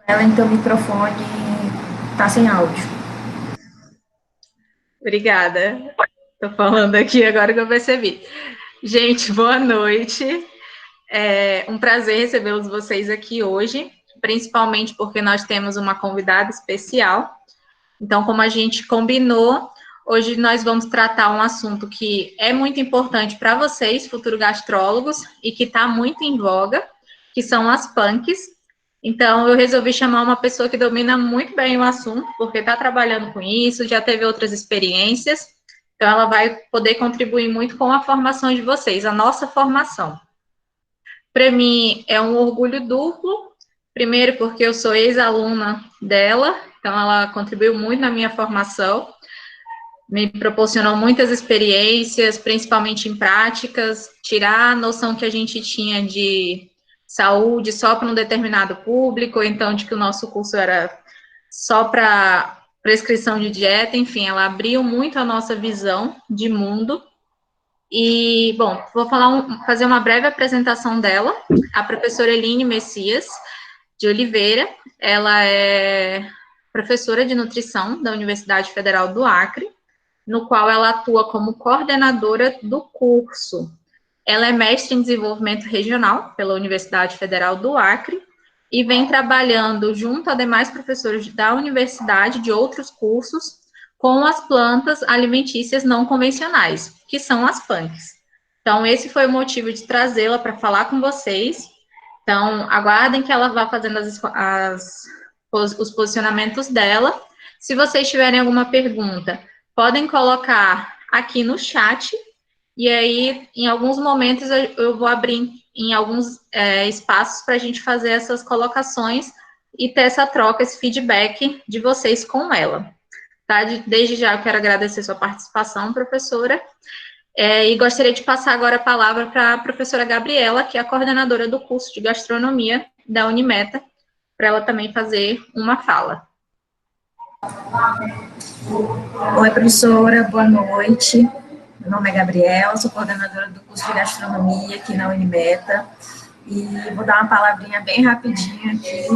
Ellen, teu microfone tá sem áudio. Obrigada. Estou falando aqui agora que eu percebi. Gente, boa noite. É um prazer recebê-los vocês aqui hoje, principalmente porque nós temos uma convidada especial. Então, como a gente combinou, hoje nós vamos tratar um assunto que é muito importante para vocês, futuros gastrólogos, e que está muito em voga, que são as punks. Então, eu resolvi chamar uma pessoa que domina muito bem o assunto, porque está trabalhando com isso, já teve outras experiências. Então, ela vai poder contribuir muito com a formação de vocês, a nossa formação. Para mim, é um orgulho duplo. Primeiro, porque eu sou ex-aluna dela, então ela contribuiu muito na minha formação, me proporcionou muitas experiências, principalmente em práticas, tirar a noção que a gente tinha de saúde só para um determinado público, então de que o nosso curso era só para prescrição de dieta, enfim, ela abriu muito a nossa visão de mundo. E, bom, vou fazer uma breve apresentação dela, a professora Eline Messias de Oliveira. Ela é professora de nutrição da Universidade Federal do Acre, no qual ela atua como coordenadora do curso. Ela é mestre em desenvolvimento regional pela Universidade Federal do Acre e vem trabalhando junto a demais professores da universidade de outros cursos com as plantas alimentícias não convencionais, que são as punks. Então, esse foi o motivo de trazê-la para falar com vocês. Então, aguardem que ela vá fazendo os posicionamentos dela. Se vocês tiverem alguma pergunta, podem colocar aqui no chat, e aí, em alguns momentos, eu vou abrir em alguns espaços para a gente fazer essas colocações e ter essa troca, esse feedback de vocês com ela. Tá? Desde já, eu quero agradecer sua participação, professora, e gostaria de passar agora a palavra para a professora Gabriela, que é a coordenadora do curso de gastronomia da Unimeta, para ela também fazer uma fala. Oi, professora, boa noite. Meu nome é Gabriela, sou coordenadora do curso de gastronomia aqui na Unimeta. E vou dar uma palavrinha bem rapidinho aqui,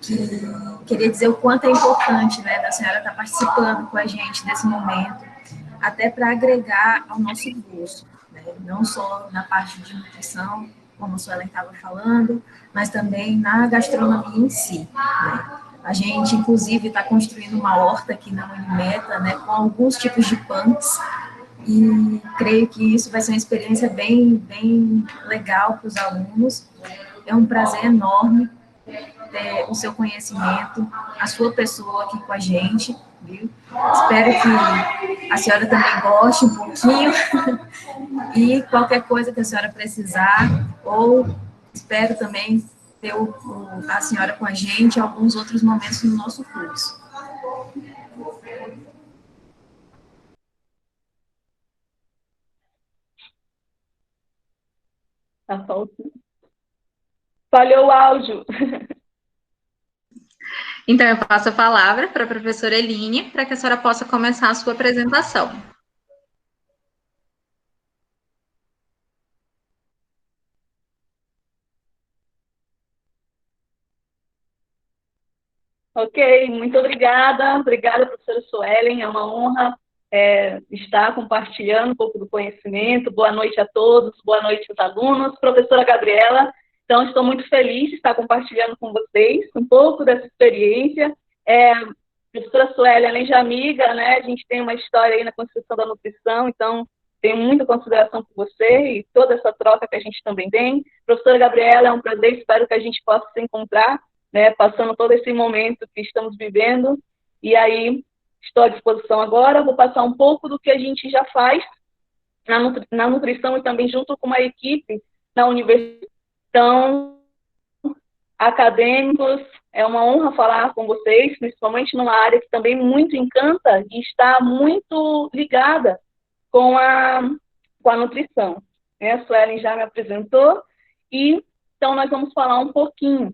que queria dizer o quanto é importante, né, da senhora estar participando com a gente desse momento, até para agregar ao nosso curso, né, não só na parte de nutrição, como a Suelen estava falando, mas também na gastronomia em si, né. A gente, inclusive, está construindo uma horta aqui na Unimeta, né, com alguns tipos de punks, e creio que isso vai ser uma experiência bem legal para os alunos. É um prazer enorme ter o seu conhecimento, a sua pessoa aqui com a gente, viu? Espero que a senhora também goste um pouquinho e qualquer coisa que a senhora precisar, ou espero também ter a senhora com a gente em alguns outros momentos no nosso curso. Tá faltando. Falhou o áudio. Então, eu passo a palavra para a professora Eline, para que a senhora possa começar a sua apresentação. Ok, muito obrigada. Obrigada, professora Suelen. É uma honra estar compartilhando um pouco do conhecimento. Boa noite a todos, boa noite aos alunos. Professora Gabriela, então estou muito feliz de estar compartilhando com vocês um pouco dessa experiência. Professora Suelen, além de amiga, né, a gente tem uma história aí na construção da nutrição, então tenho muita consideração por você e toda essa troca que a gente também tem. Professora Gabriela, é um prazer, espero que a gente possa se encontrar, né, passando todo esse momento que estamos vivendo, e aí estou à disposição agora, vou passar um pouco do que a gente já faz na nutrição e também junto com uma equipe na universidade. Então, acadêmicos. É uma honra falar com vocês, principalmente numa área que também muito encanta e está muito ligada com a nutrição. A Suelen já me apresentou, e então nós vamos falar um pouquinho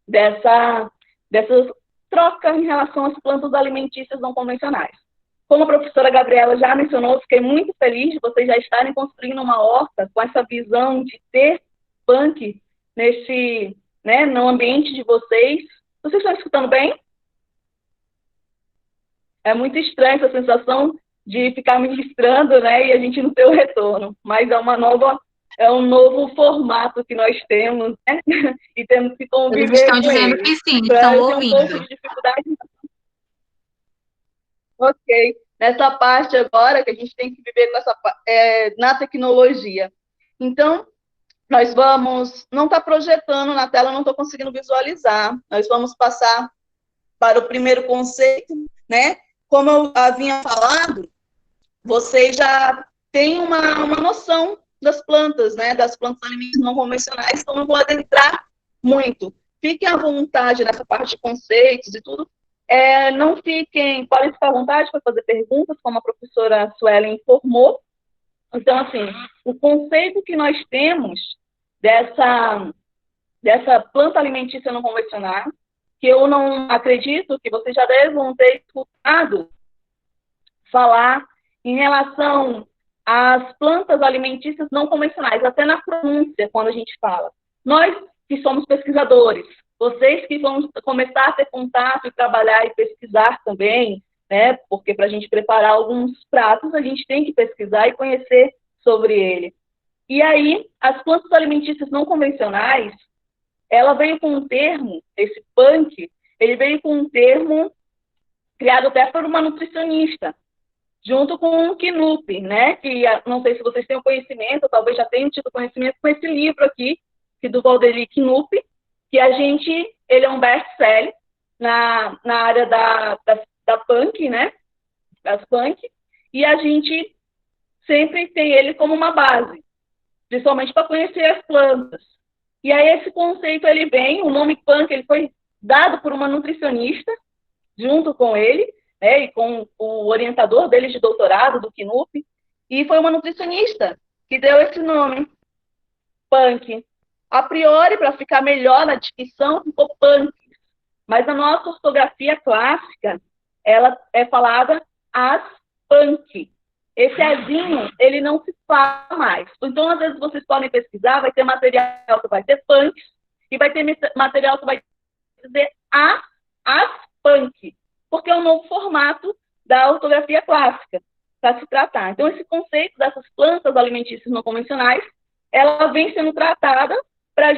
dessa troca em relação às plantas alimentícias não convencionais. Como a professora Gabriela já mencionou, fiquei muito feliz de vocês já estarem construindo uma horta com essa visão de ter punk no ambiente de vocês. Vocês estão escutando bem? É muito estranho essa sensação de ficar ministrando, né, e a gente não ter o retorno, mas é um novo formato que nós temos, né, e temos que conviver Eles estão com dizendo ele. que sim, estão ouvindo. Um pouco de dificuldade. Ok. Nessa parte agora que a gente tem que viver com na tecnologia. Então, nós vamos, não está projetando na tela, não estou conseguindo visualizar. Nós vamos passar para o primeiro conceito, né? Como eu havia falado, vocês já têm uma noção das plantas, né? Das plantas alimentícias não convencionais, então não vou adentrar muito. Fiquem à vontade nessa parte de conceitos e tudo. Não fiquem, podem ficar à vontade para fazer perguntas, como a professora Suelen informou. Então, assim, o conceito que nós temos dessa planta alimentícia não convencional, que eu não acredito que vocês já devam ter escutado falar em relação às plantas alimentícias não convencionais, até na pronúncia, quando a gente fala. Nós que somos pesquisadores, vocês que vão começar a ter contato e trabalhar e pesquisar também, né? Porque para a gente preparar alguns pratos, a gente tem que pesquisar e conhecer sobre ele. E aí, as plantas alimentícias não convencionais, ela veio com um termo, esse punk, ele veio com um termo criado até por uma nutricionista, junto com o Knupp, né? Que não sei se vocês têm conhecimento, talvez já tenham tido conhecimento com esse livro aqui, do Valdeli Knupp, que ele é um best-seller na área da punk, né? Das punk, e a gente sempre tem ele como uma base, principalmente para conhecer as plantas. E aí esse conceito, ele vem, o nome punk, ele foi dado por uma nutricionista, junto com ele, né, e com o orientador dele de doutorado, do Knupp, e foi uma nutricionista que deu esse nome, punk. A priori, para ficar melhor na dicção, ficou punk, mas na nossa ortografia clássica, ela é falada as punk. Esse azinho, ele não se fala mais. Então, às vezes, vocês podem pesquisar, vai ter material que vai ter punk, e vai ter material que vai dizer as punk, porque é um novo formato da ortografia clássica para se tratar. Então, esse conceito dessas plantas alimentícias não convencionais, ela vem sendo tratada para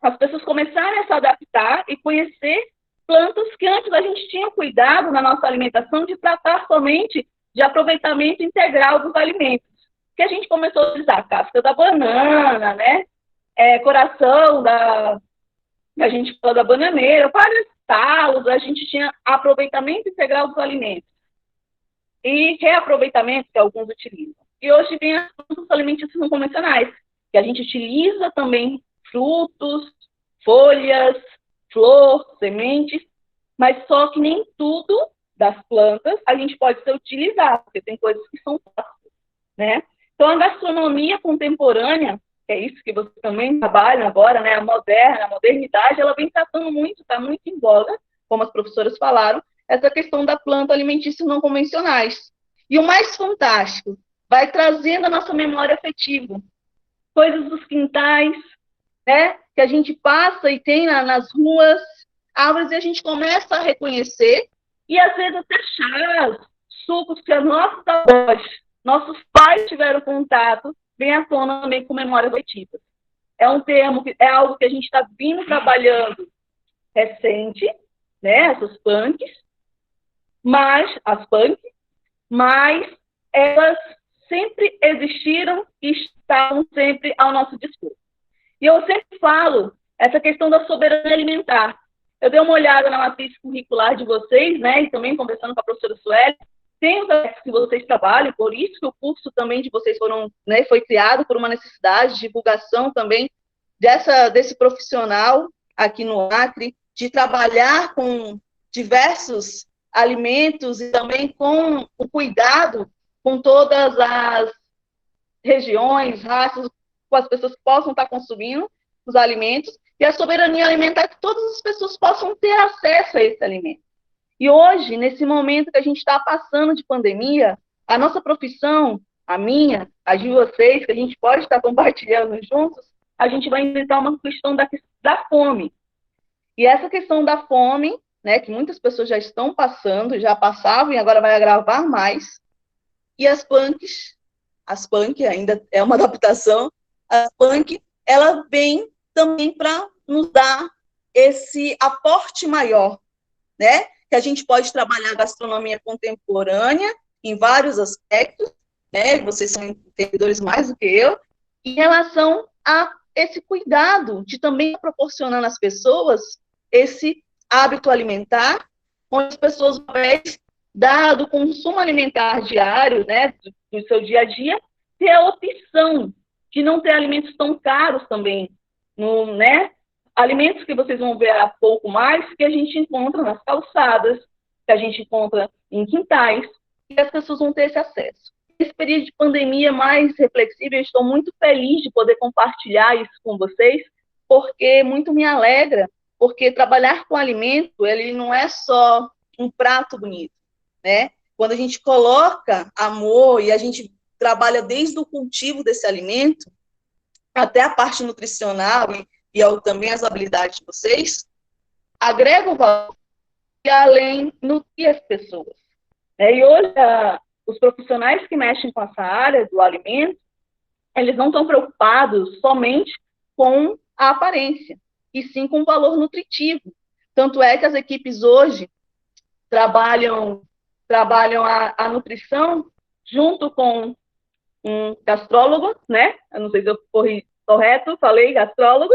as pessoas começarem a se adaptar e conhecer plantas que antes a gente tinha cuidado na nossa alimentação de tratar somente de aproveitamento integral dos alimentos. Que a gente começou a utilizar casca da banana, né? Coração a gente falou da bananeira, vários talos, a gente tinha aproveitamento integral dos alimentos. E reaproveitamento, que alguns utilizam. E hoje vem as plantas alimentícias não convencionais, que a gente utiliza também frutos, folhas, flor, sementes, mas só que nem tudo das plantas a gente pode ser utilizado, porque tem coisas que são tóxicas, né? Então, a gastronomia contemporânea, que é isso que você também trabalha agora, né? A modernidade, ela vem tratando muito, está muito em voga, como as professoras falaram, essa questão da planta alimentícia não convencionais. E o mais fantástico, vai trazendo a nossa memória afetiva. Coisas dos quintais, né? Que a gente passa e tem nas ruas, árvores, e a gente começa a reconhecer, e às vezes até chás, sucos que as nossas avós, nossos pais tiveram contato, vem à tona também com memórias afetivas. É um termo, é algo que a gente está vindo trabalhando recente, né? Essas punks, as punks, mas elas sempre existiram e estavam sempre ao nosso dispor. E eu sempre falo essa questão da soberania alimentar. Eu dei uma olhada na matriz curricular de vocês, né, e também conversando com a professora Sueli, tem os aspectos que vocês trabalham, por isso que o curso também de vocês foi criado por uma necessidade de divulgação também desse profissional, aqui no Acre, de trabalhar com diversos alimentos e também com o cuidado com todas as regiões, raças, com as pessoas que possam estar consumindo os alimentos, e a soberania alimentar, que todas as pessoas possam ter acesso a esse alimento. E hoje, nesse momento que a gente está passando de pandemia, a nossa profissão, a minha, a de vocês, que a gente pode estar compartilhando juntos, a gente vai enfrentar uma questão da fome. E essa questão da fome, né, que muitas pessoas já estão passando, já passavam e agora vai agravar mais, e as PANC ainda é uma adaptação, a PANC, ela vem também para nos dar esse aporte maior, né? Que a gente pode trabalhar a gastronomia contemporânea em vários aspectos, né? Vocês são entendedores mais do que eu, em relação a esse cuidado de também proporcionar às pessoas esse hábito alimentar, onde as pessoas, através do consumo alimentar diário, né, do seu dia a dia, ter a opção de não ter alimentos tão caros também, né? Alimentos que vocês vão ver há pouco mais, que a gente encontra nas calçadas, que a gente encontra em quintais, e as pessoas vão ter esse acesso. Nesse período de pandemia mais reflexivo, eu estou muito feliz de poder compartilhar isso com vocês, porque muito me alegra, porque trabalhar com alimento, ele não é só um prato bonito, né? Quando a gente coloca amor e a gente trabalha desde o cultivo desse alimento, até a parte nutricional e também as habilidades de vocês, agrega o valor e além nutrir as pessoas. E hoje, os profissionais que mexem com essa área do alimento, eles não estão preocupados somente com a aparência, e sim com o valor nutritivo. Tanto é que as equipes hoje trabalham a nutrição junto com um gastrólogo, né? Eu não sei se eu corri correto, falei gastrólogo,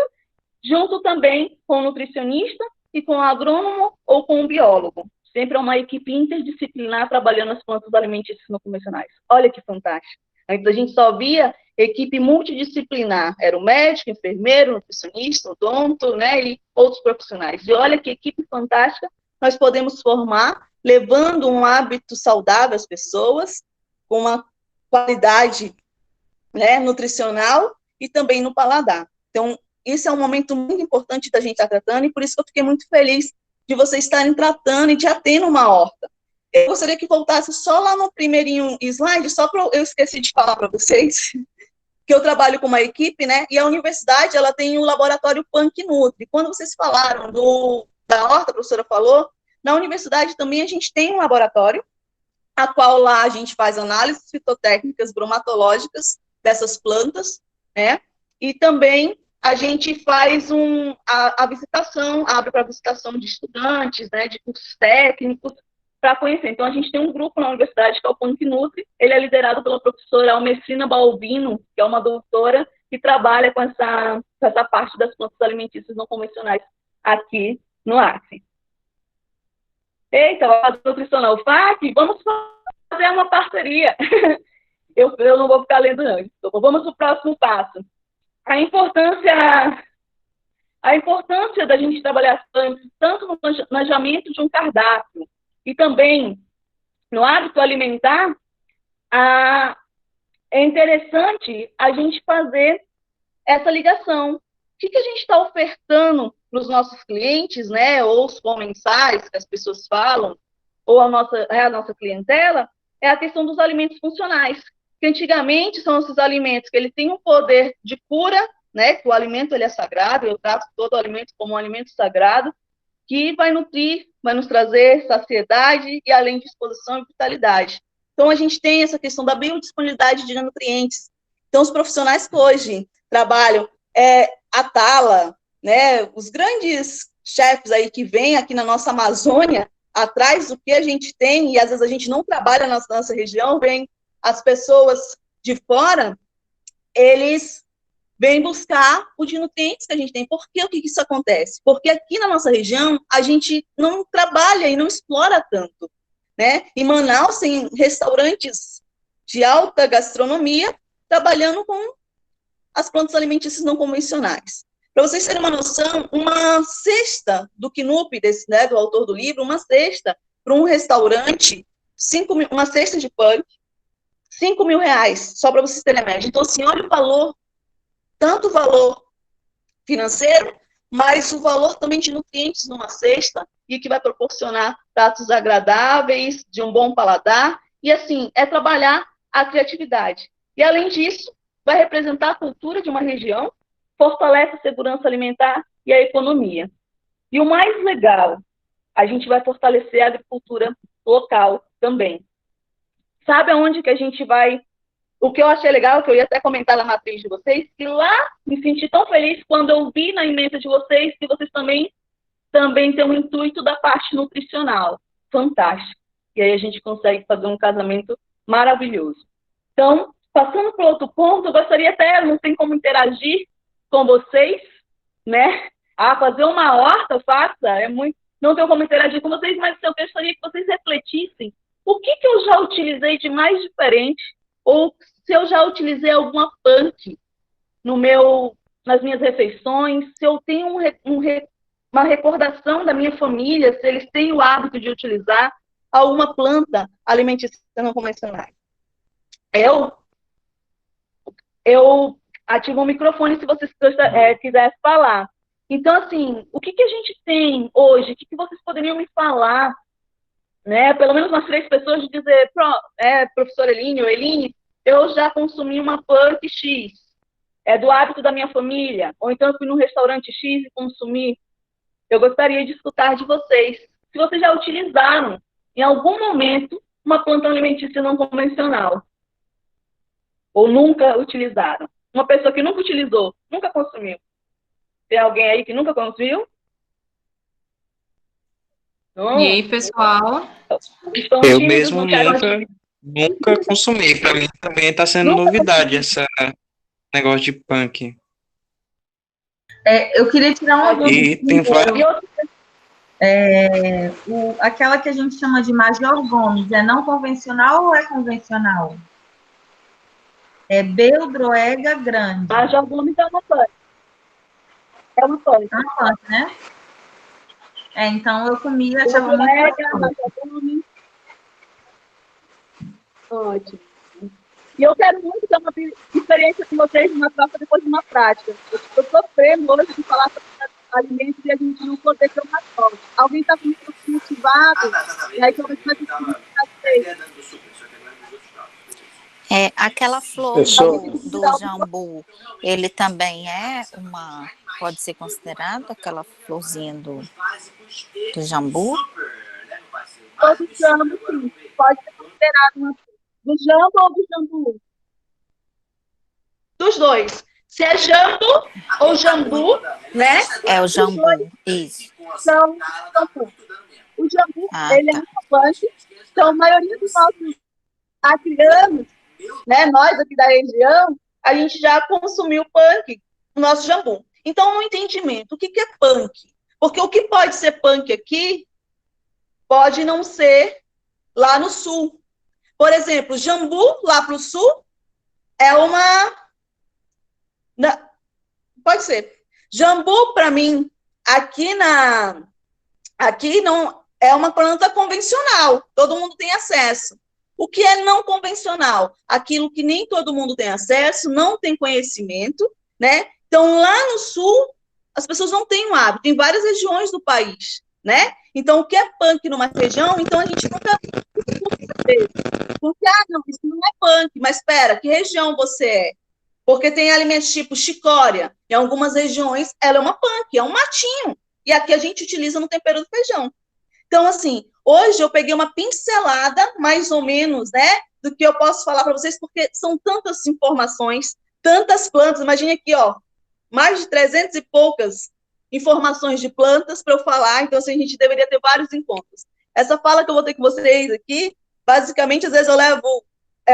junto também com o nutricionista e com o agrônomo ou com o biólogo. Sempre é uma equipe interdisciplinar trabalhando as plantas alimentícias não convencionais. Olha que fantástico. Antes a gente só via equipe multidisciplinar. Era o médico, enfermeiro, nutricionista, odonto, né, e outros profissionais. E olha que equipe fantástica nós podemos formar, levando um hábito saudável às pessoas, com uma qualidade, né, nutricional e também no paladar. Então, isso é um momento muito importante da gente estar tratando, e por isso que eu fiquei muito feliz de vocês estarem tratando e já tendo uma horta. Eu gostaria que voltasse só lá no primeirinho slide, só para eu esqueci de falar para vocês, que eu trabalho com uma equipe, né, e a universidade, ela tem um laboratório PANC Nutri. Quando vocês falaram da horta, a professora falou, na universidade também a gente tem um laboratório, a qual lá a gente faz análises fitotécnicas bromatológicas dessas plantas, né, e também a gente faz a visitação, abre para visitação de estudantes, né, de cursos técnicos, para conhecer. Então, a gente tem um grupo na universidade que é o PANC Nutri, ele é liderado pela professora Almecina Balbino, que é uma doutora que trabalha com essa parte das plantas alimentícias não convencionais aqui no Acre. Eita, vai fazer nutricional FAC? Vamos fazer uma parceria. Eu não vou ficar lendo, não. Então, vamos para o próximo passo. A importância da gente trabalhar tanto no planejamento de um cardápio e também no hábito alimentar, é interessante a gente fazer essa ligação. O que a gente está ofertando para os nossos clientes, né, ou os comensais que as pessoas falam, ou a nossa clientela, é a questão dos alimentos funcionais. Que antigamente são esses alimentos que eles têm um poder de cura, né, que o alimento ele é sagrado, eu trato todo o alimento como um alimento sagrado, que vai nutrir, vai nos trazer saciedade e além de disposição e vitalidade. Então, a gente tem essa questão da biodisponibilidade de nutrientes. Então, os profissionais que hoje trabalham, a Tala, né, os grandes chefes aí que vêm aqui na nossa Amazônia, atrás do que a gente tem, e às vezes a gente não trabalha na nossa região, vem as pessoas de fora, eles vêm buscar os nutrientes que a gente tem. Por que isso acontece? Porque aqui na nossa região, a gente não trabalha e não explora tanto, né? Em Manaus tem restaurantes de alta gastronomia trabalhando com as plantas alimentícias não convencionais. Para vocês terem uma noção, uma cesta do Knupp, né, do autor do livro, uma cesta para um restaurante, uma cesta de punk, R$ 5.000, só para vocês terem a média. Então, assim, olha o valor, tanto o valor financeiro, mas o valor também de nutrientes numa cesta, e que vai proporcionar pratos agradáveis, de um bom paladar, e assim, é trabalhar a criatividade. E além disso, vai representar a cultura de uma região, fortalece a segurança alimentar e a economia. E o mais legal, a gente vai fortalecer a agricultura local também. Sabe aonde que a gente vai... O que eu achei legal, que eu ia até comentar na matriz de vocês, que lá me senti tão feliz quando eu vi na emenda de vocês que vocês também têm um intuito da parte nutricional. Fantástico. E aí a gente consegue fazer um casamento maravilhoso. Então, passando para outro ponto, eu gostaria até, não tem como interagir com vocês, né? Fazer uma horta, faça, não tenho como interagir com vocês, mas eu gostaria que vocês refletissem o que eu já utilizei de mais diferente, ou se eu já utilizei alguma punk nas minhas refeições, se eu tenho uma recordação da minha família, se eles têm o hábito de utilizar alguma planta alimentícia não convencional. Eu ativo o microfone se vocês quiserem falar. Então, assim, o que a gente tem hoje? O que vocês poderiam me falar? Né? Pelo menos umas 3 pessoas de dizer, professor Eline ou Eline, eu já consumi uma punk X, é do hábito da minha família, ou então eu fui num restaurante X e consumi. Eu gostaria de escutar de vocês, se vocês já utilizaram, em algum momento, uma planta alimentícia não convencional, ou nunca utilizaram. Uma pessoa que nunca utilizou, nunca consumiu. Tem alguém aí que nunca consumiu? Não. E aí, pessoal? Eu mesmo nunca consumi. Para mim também está sendo novidade esse negócio de punk. Eu queria tirar uma dúvida. E tem aquela que a gente chama de Major Gomes, é não convencional ou é convencional? É Beldroega grande. Major Gomes é uma punk. É uma punk. É uma punk, né? Então eu comi e achava muito ótimo. E eu quero muito ter uma experiência com vocês, uma troca depois de uma prática. Eu estou sofrendo hoje de falar sobre alimentos e a gente não poder ter uma troca. Alguém está muito motivado, e aí talvez vai ter aquela flor do jambu, ele também pode ser considerado aquela florzinha do jambu? Do jambu, sim. Pode ser considerado do jambu ou do jambu? Dos dois. Se é jambu ou jambu, né? É o jambu, isso. Então, o jambu, ele é muito punk. Então, a maioria dos nossos acrianos, né, nós aqui da região, a gente já consumiu punk, o nosso jambu. Então, no entendimento, o que é punk? Porque o que pode ser punk aqui, pode não ser lá no sul. Por exemplo, jambu, lá para o sul, pode ser. Jambu, para mim, aqui não é uma planta convencional, todo mundo tem acesso. O que é não convencional? Aquilo que nem todo mundo tem acesso, não tem conhecimento, né? Então, lá no sul, as pessoas não têm o hábito, em várias regiões do país, né? Então, o que é punk numa região, então a gente nunca saber. Porque, não, isso não é punk, mas espera, que região você é? Porque tem alimentos tipo chicória, em algumas regiões ela é uma punk, é um matinho, e aqui a gente utiliza no tempero do feijão. Então, assim, hoje eu peguei uma pincelada, mais ou menos, né, do que eu posso falar para vocês, porque são tantas informações, tantas plantas, imagine aqui, ó, mais de 300 e poucas informações de plantas para eu falar, então, assim, a gente deveria ter vários encontros. Essa fala que eu vou ter com vocês aqui, basicamente, às vezes eu levo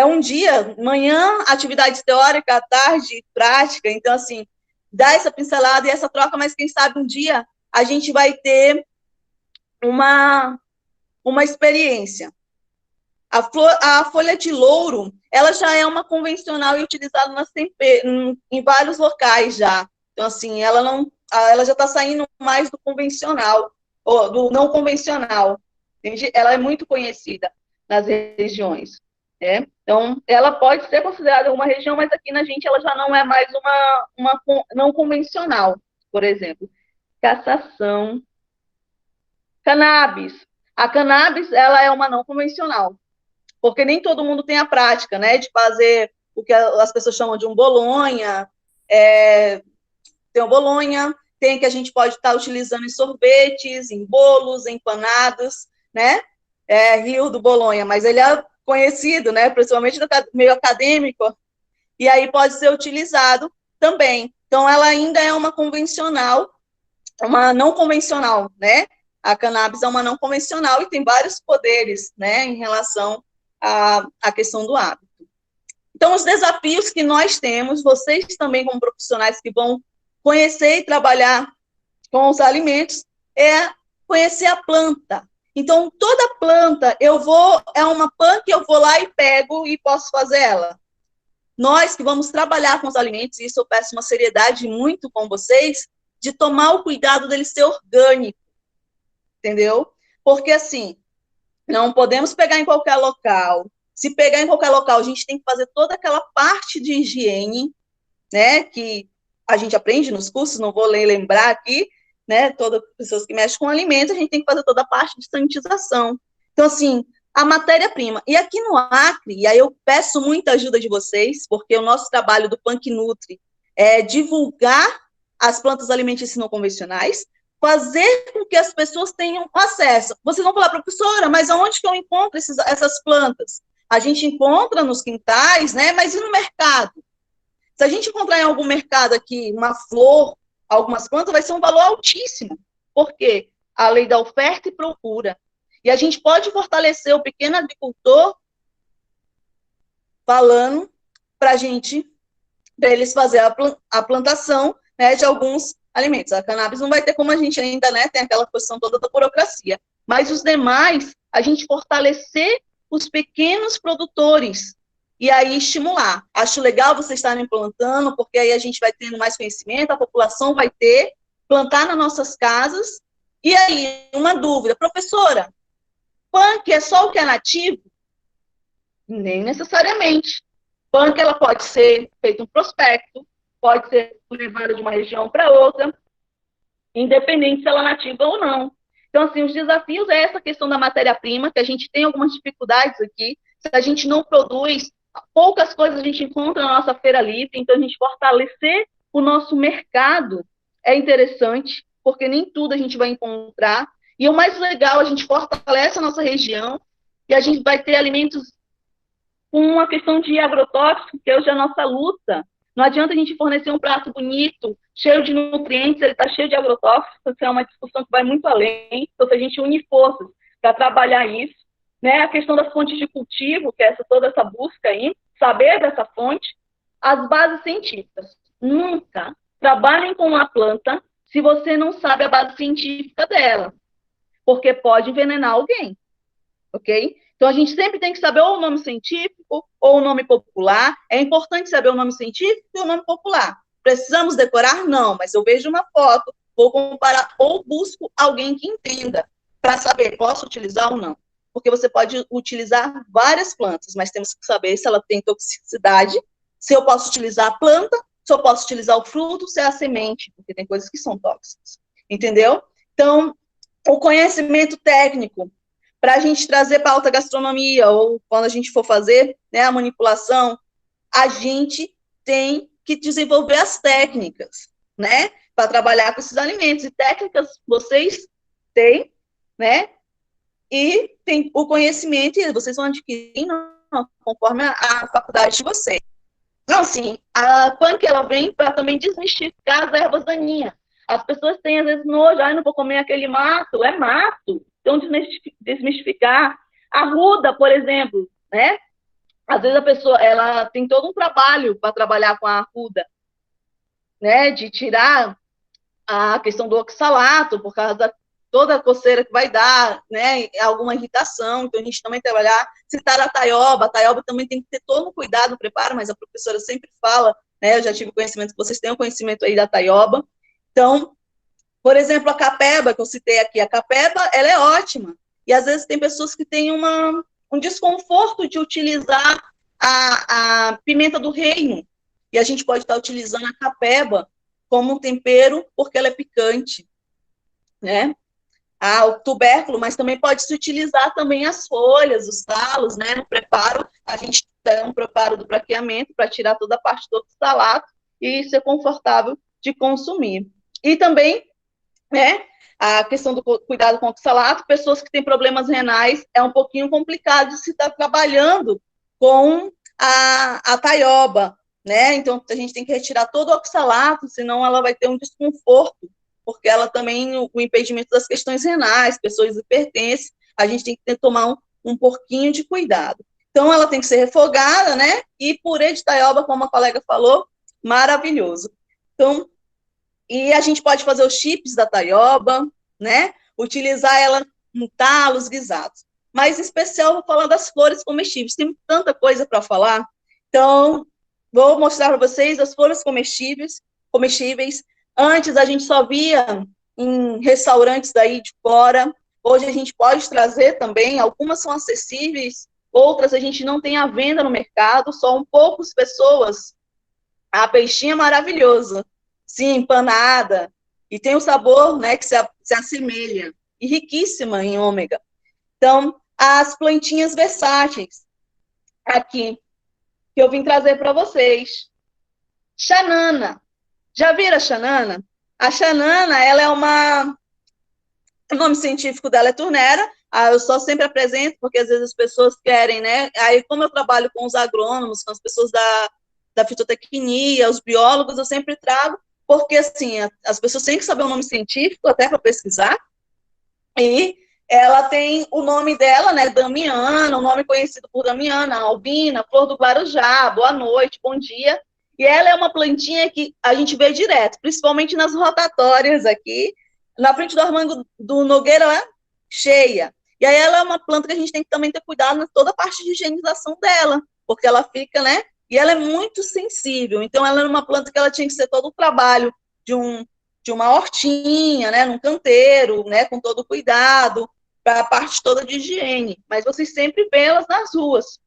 um dia, manhã, atividade teórica, à tarde, prática, então, assim, dá essa pincelada e essa troca, mas quem sabe um dia a gente vai ter uma experiência. A folha de louro, ela já é uma convencional e utilizada em vários locais já, Então, assim, ela já está saindo mais do convencional, ou do não convencional, entende? Ela é muito conhecida nas regiões, né? Então, ela pode ser considerada uma região, mas aqui na gente ela já não é mais uma não convencional, por exemplo. Cassação, cannabis. A cannabis, ela é uma não convencional, porque nem todo mundo tem a prática, né, de fazer o que as pessoas chamam de um bolonha, tem o bolonha, tem que a gente pode estar utilizando em sorvetes, em bolos, em empanadas, né, Rio do Bolonha, mas ele é conhecido, né, principalmente no meio acadêmico, e aí pode ser utilizado também. Então, ela ainda é uma convencional, uma não convencional, né, a cannabis é uma não convencional e tem vários poderes, né, em relação à questão do hábito. Então, os desafios que nós temos, vocês também como profissionais que vão conhecer e trabalhar com os alimentos, é conhecer a planta. Então, toda planta, é uma planta que eu vou lá e pego e posso fazer ela. Nós que vamos trabalhar com os alimentos, e isso eu peço uma seriedade muito com vocês, de tomar o cuidado dele ser orgânico, entendeu? Porque, assim, não podemos pegar em qualquer local. Se pegar em qualquer local, a gente tem que fazer toda aquela parte de higiene, né, que a gente aprende nos cursos, não vou lembrar aqui, né, todas as pessoas que mexem com alimentos, a gente tem que fazer toda a parte de sanitização. Então, assim, a matéria-prima. E aqui no Acre, e aí eu peço muita ajuda de vocês, porque o nosso trabalho do Punk Nutri é divulgar as plantas alimentícias não convencionais, fazer com que as pessoas tenham acesso. Vocês vão falar, professora, mas aonde que eu encontro essas plantas? A gente encontra nos quintais, né, mas e no mercado? Se a gente encontrar em algum mercado aqui uma flor, algumas plantas, vai ser um valor altíssimo. Por quê? A lei da oferta e procura. E a gente pode fortalecer o pequeno agricultor falando para eles fazer a plantação, né, de alguns alimentos. A cannabis não vai ter como a gente ainda, né, tem aquela questão toda da burocracia. Mas os demais, a gente fortalecer os pequenos produtores e aí estimular. Acho legal vocês estarem plantando, porque aí a gente vai tendo mais conhecimento, a população vai plantar nas nossas casas. E aí, uma dúvida, professora, punk é só o que é nativo? Nem necessariamente. Punk, ela pode ser feito um prospecto, pode ser levada de uma região para outra, independente se ela é nativa ou não. Então, assim, os desafios é essa questão da matéria-prima, que a gente tem algumas dificuldades aqui, se a gente não produz, poucas coisas a gente encontra na nossa feira livre, então a gente fortalecer o nosso mercado é interessante, porque nem tudo a gente vai encontrar, e o mais legal, a gente fortalece a nossa região, e a gente vai ter alimentos com uma questão de agrotóxico, que hoje é a nossa luta. Não adianta a gente fornecer um prato bonito, cheio de nutrientes, ele está cheio de agrotóxicos, isso é uma discussão que vai muito além. Então, se a gente unir forças para trabalhar isso, né, a questão das fontes de cultivo, que é toda essa busca aí, saber dessa fonte, as bases científicas. Nunca trabalhem com uma planta se você não sabe a base científica dela, porque pode envenenar alguém, ok? Então, a gente sempre tem que saber ou o nome científico ou o nome popular. É importante saber o nome científico e o nome popular. Precisamos decorar? Não, mas eu vejo uma foto, vou comparar ou busco alguém que entenda para saber, posso utilizar ou não. Porque você pode utilizar várias plantas, mas temos que saber se ela tem toxicidade, se eu posso utilizar a planta, se eu posso utilizar o fruto, se é a semente, porque tem coisas que são tóxicas. Entendeu? Então, o conhecimento técnico, para a gente trazer para a alta gastronomia, ou quando a gente for fazer, né, a manipulação, a gente tem que desenvolver as técnicas, né, para trabalhar com esses alimentos. E técnicas vocês têm, né, e tem o conhecimento, e vocês vão adquirir conforme a faculdade de vocês. Então, assim, a punk, ela vem para também desmistificar as ervas daninhas. As pessoas têm, às vezes, nojo, não vou comer aquele mato, é mato. Então, desmistificar. A ruda, por exemplo, né? Às vezes a pessoa, ela tem todo um trabalho para trabalhar com a ruda, né? De tirar a questão do oxalato, por causa da toda a coceira que vai dar, né? Alguma irritação. Então, a gente também trabalhar, citar a taioba também tem que ter todo um cuidado no preparo, mas a professora sempre fala né? Eu já tive conhecimento, vocês têm um conhecimento aí da taioba. Então, por exemplo, a capeba, que eu citei aqui, a capeba, ela é ótima. E às vezes tem pessoas que têm um desconforto de utilizar a pimenta do reino. E a gente pode estar utilizando a capeba como um tempero, porque ela é picante, né? O tubérculo, mas também pode se utilizar também as folhas, os talos, né? No preparo, a gente tem um preparo do braqueamento para tirar toda a parte do oxalato e ser confortável de consumir. E também, né, a questão do cuidado com o oxalato, pessoas que têm problemas renais, é um pouquinho complicado de se estar trabalhando com a taioba, né? Então, a gente tem que retirar todo o oxalato, senão ela vai ter um desconforto, porque ela também, o impedimento das questões renais, pessoas hipertensas, a gente tem que tomar um pouquinho de cuidado. Então, ela tem que ser refogada, né? E purê de taioba, como a colega falou, maravilhoso. Então, e a gente pode fazer os chips da taioba, né? Utilizar ela em talos, guisados. Mas, em especial, vou falar das flores comestíveis. Tem tanta coisa para falar. Então, vou mostrar para vocês as flores comestíveis. Antes, a gente só via em restaurantes daí de fora. Hoje, a gente pode trazer também. Algumas são acessíveis, outras a gente não tem à venda no mercado. Só poucas pessoas. A peixinha é maravilhosa. Sim, empanada, e tem o sabor, né, que se assemelha, e riquíssima em ômega. Então, as plantinhas versáteis, aqui, que eu vim trazer para vocês. Xanana. Já viram a xanana? A xanana, ela é o nome científico dela é turnera, eu só sempre apresento, porque às vezes as pessoas querem, né, aí como eu trabalho com os agrônomos, com as pessoas da fitotecnia, os biólogos, eu sempre trago, porque, assim, as pessoas têm que saber o nome científico, até para pesquisar, e ela tem o nome dela, né, Damiana, o nome conhecido por Damiana, Albina, Flor do Guarujá, boa noite, bom dia, e ela é uma plantinha que a gente vê direto, principalmente nas rotatórias aqui, na frente do Armando do Nogueira, né, cheia, e aí ela é uma planta que a gente tem que também ter cuidado na toda a parte de higienização dela, porque ela fica, né, e ela é muito sensível, então ela é uma planta que ela tinha que ser todo o trabalho de uma hortinha, né, num canteiro, né, com todo o cuidado, para a parte toda de higiene, mas vocês sempre vê elas nas ruas.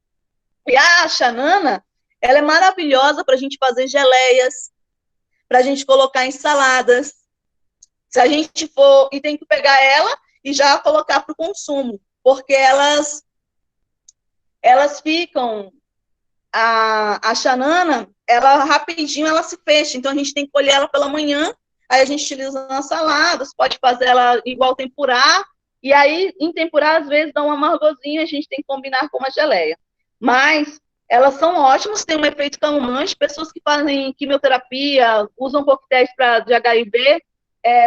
E a xanana, ela é maravilhosa para a gente fazer geleias, para a gente colocar em saladas, se a gente for, e tem que pegar ela e já colocar para o consumo, porque elas ficam, a xanana, ela rapidinho ela se fecha, então a gente tem que colher ela pela manhã, aí a gente utiliza nas saladas, pode fazer ela igual tempurar, e aí em tempurar às vezes dá um amargozinho, a gente tem que combinar com uma geleia. Mas elas são ótimas, tem um efeito calmante, pessoas que fazem quimioterapia, usam coquetéis de HIV,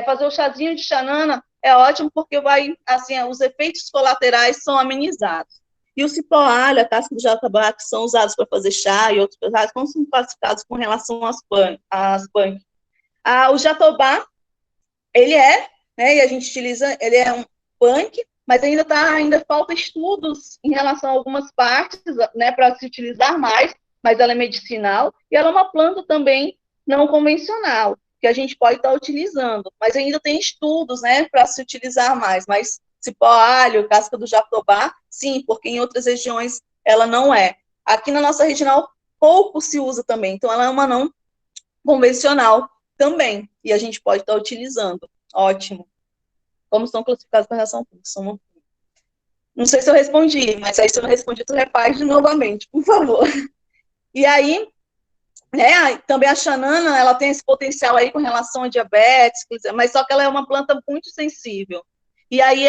fazer o chazinho de xanana é ótimo porque vai, assim, os efeitos colaterais são amenizados. E o cipó alho, a casca do jatobá, que são usados para fazer chá e outros pesados, como são classificados com relação às punk. O jatobá, ele né, e a gente utiliza, ele é um punk, mas ainda falta estudos em relação a algumas partes, né, para se utilizar mais, mas ela é medicinal, e ela é uma planta também não convencional, que a gente pode estar utilizando, mas ainda tem estudos, né, para se utilizar mais, mas cipó alho, casca do jatobá, sim, porque em outras regiões ela não é. Aqui na nossa região pouco se usa também, então ela é uma não convencional também, e a gente pode estar utilizando. Ótimo. Como são classificados com relação ao curso? Não sei se eu respondi, mas aí se eu não respondi, tu repare novamente, por favor. E aí, né, também a xanana, ela tem esse potencial aí com relação a diabetes, mas só que ela é uma planta muito sensível. E aí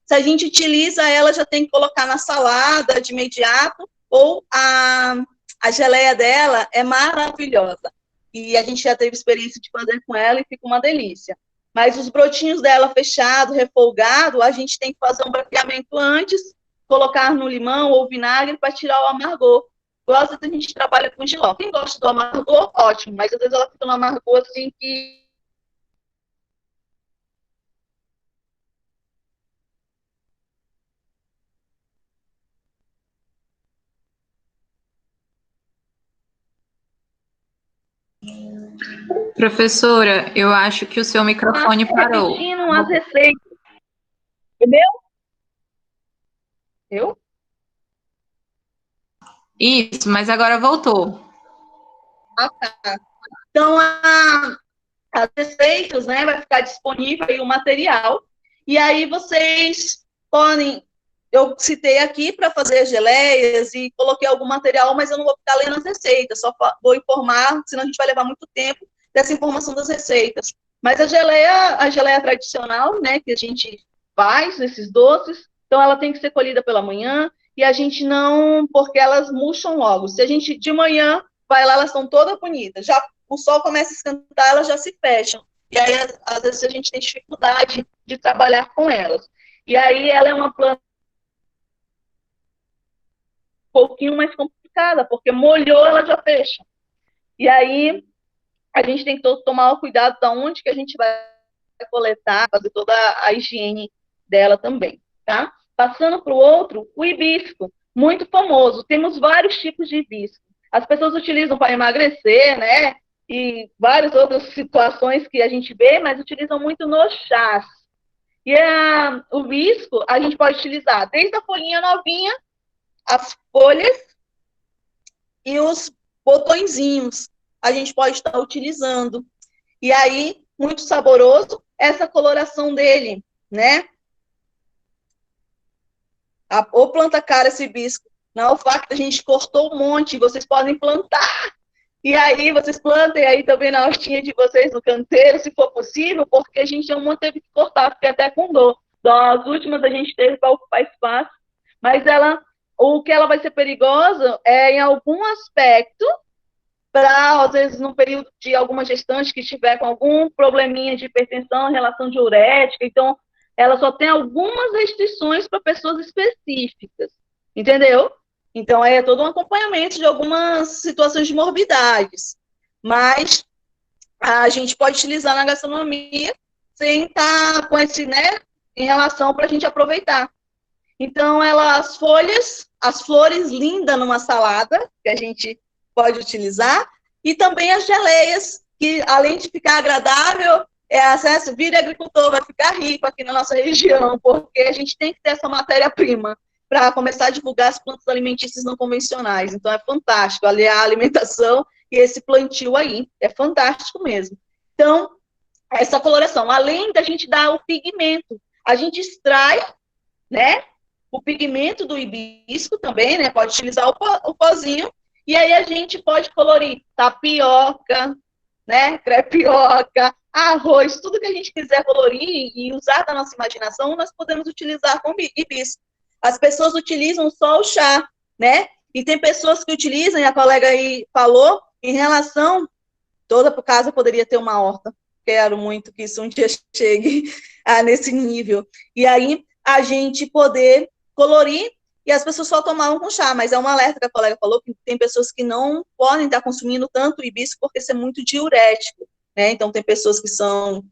se a gente utiliza ela, já tem que colocar na salada de imediato, ou a geleia dela é maravilhosa. E a gente já teve experiência de fazer com ela e fica uma delícia. Mas os brotinhos dela fechado, refogado, a gente tem que fazer um branqueamento antes, colocar no limão ou vinagre para tirar o amargor. Gosta que a gente trabalha com giló. Quem gosta do amargor, ótimo, mas às vezes ela fica no amargor assim que Professora, eu acho que o seu microfone parou. Repetindo as receitas. Entendeu? Eu? Isso, mas agora voltou. Ah, tá. Então, as receitas, né, vai ficar disponível aí o material, e aí vocês podem, eu citei aqui para fazer geleias e coloquei algum material, mas eu não vou ficar lendo as receitas, só vou informar, senão a gente vai levar muito tempo dessa informação das receitas. Mas a geleia tradicional, né, que a gente faz, esses doces, então ela tem que ser colhida pela manhã, e a gente não, porque elas murcham logo. Se a gente, de manhã, vai lá, elas estão todas bonitas, já o sol começa a esquentar, elas já se fecham. E aí, às vezes, a gente tem dificuldade de trabalhar com elas. E aí, ela é uma planta um pouquinho mais complicada, porque molhou, ela já fecha. E aí, a gente tem que tomar o cuidado de onde que a gente vai coletar, fazer toda a higiene dela também, tá? Passando para o outro, o hibisco, muito famoso. Temos vários tipos de hibisco. As pessoas utilizam para emagrecer, né? E várias outras situações que a gente vê, mas utilizam muito nos chás. E o hibisco a gente pode utilizar desde a folhinha novinha, as folhas e os botõezinhos. A gente pode estar utilizando. E aí, muito saboroso, essa coloração dele, né? Ou planta cara esse hibisco. Na alface a gente cortou um monte, vocês podem plantar. E aí, vocês plantem aí também na hortinha de vocês, no canteiro, se for possível, porque a gente não teve que cortar, fiquei até com dor. Então, as últimas a gente teve para ocupar espaço, mas o que ela vai ser perigosa é em algum aspecto, para, às vezes, no período de alguma gestante que estiver com algum probleminha de hipertensão, relação diurética, então, ela só tem algumas restrições para pessoas específicas, entendeu? Então, é todo um acompanhamento de algumas situações de morbidades. Mas a gente pode utilizar na gastronomia sem estar com esse, né, em relação para a gente aproveitar. Então, as folhas, as flores lindas numa salada, que a gente pode utilizar, e também as geleias, que além de ficar agradável, acesso, vira agricultor, vai ficar rico aqui na nossa região, porque a gente tem que ter essa matéria-prima para começar a divulgar as plantas alimentícias não convencionais. Então, é fantástico aliar a alimentação e esse plantio aí. É fantástico mesmo. Então, essa coloração, além da gente dar o pigmento, a gente extrai, né, o pigmento do hibisco também, né, pode utilizar o pozinho, e aí a gente pode colorir tapioca, né, crepioca, arroz, tudo que a gente quiser colorir e usar da nossa imaginação, nós podemos utilizar com hibisco. As pessoas utilizam só o chá, né? E tem pessoas que utilizam, e a colega aí falou, em relação, toda casa poderia ter uma horta. Quero muito que isso um dia chegue nesse nível. E aí, a gente poder colorir, e as pessoas só tomavam com chá, mas é um alerta que a colega falou, que tem pessoas que não podem estar consumindo tanto o hibisco, porque isso é muito diurético, né? Então, tem pessoas que são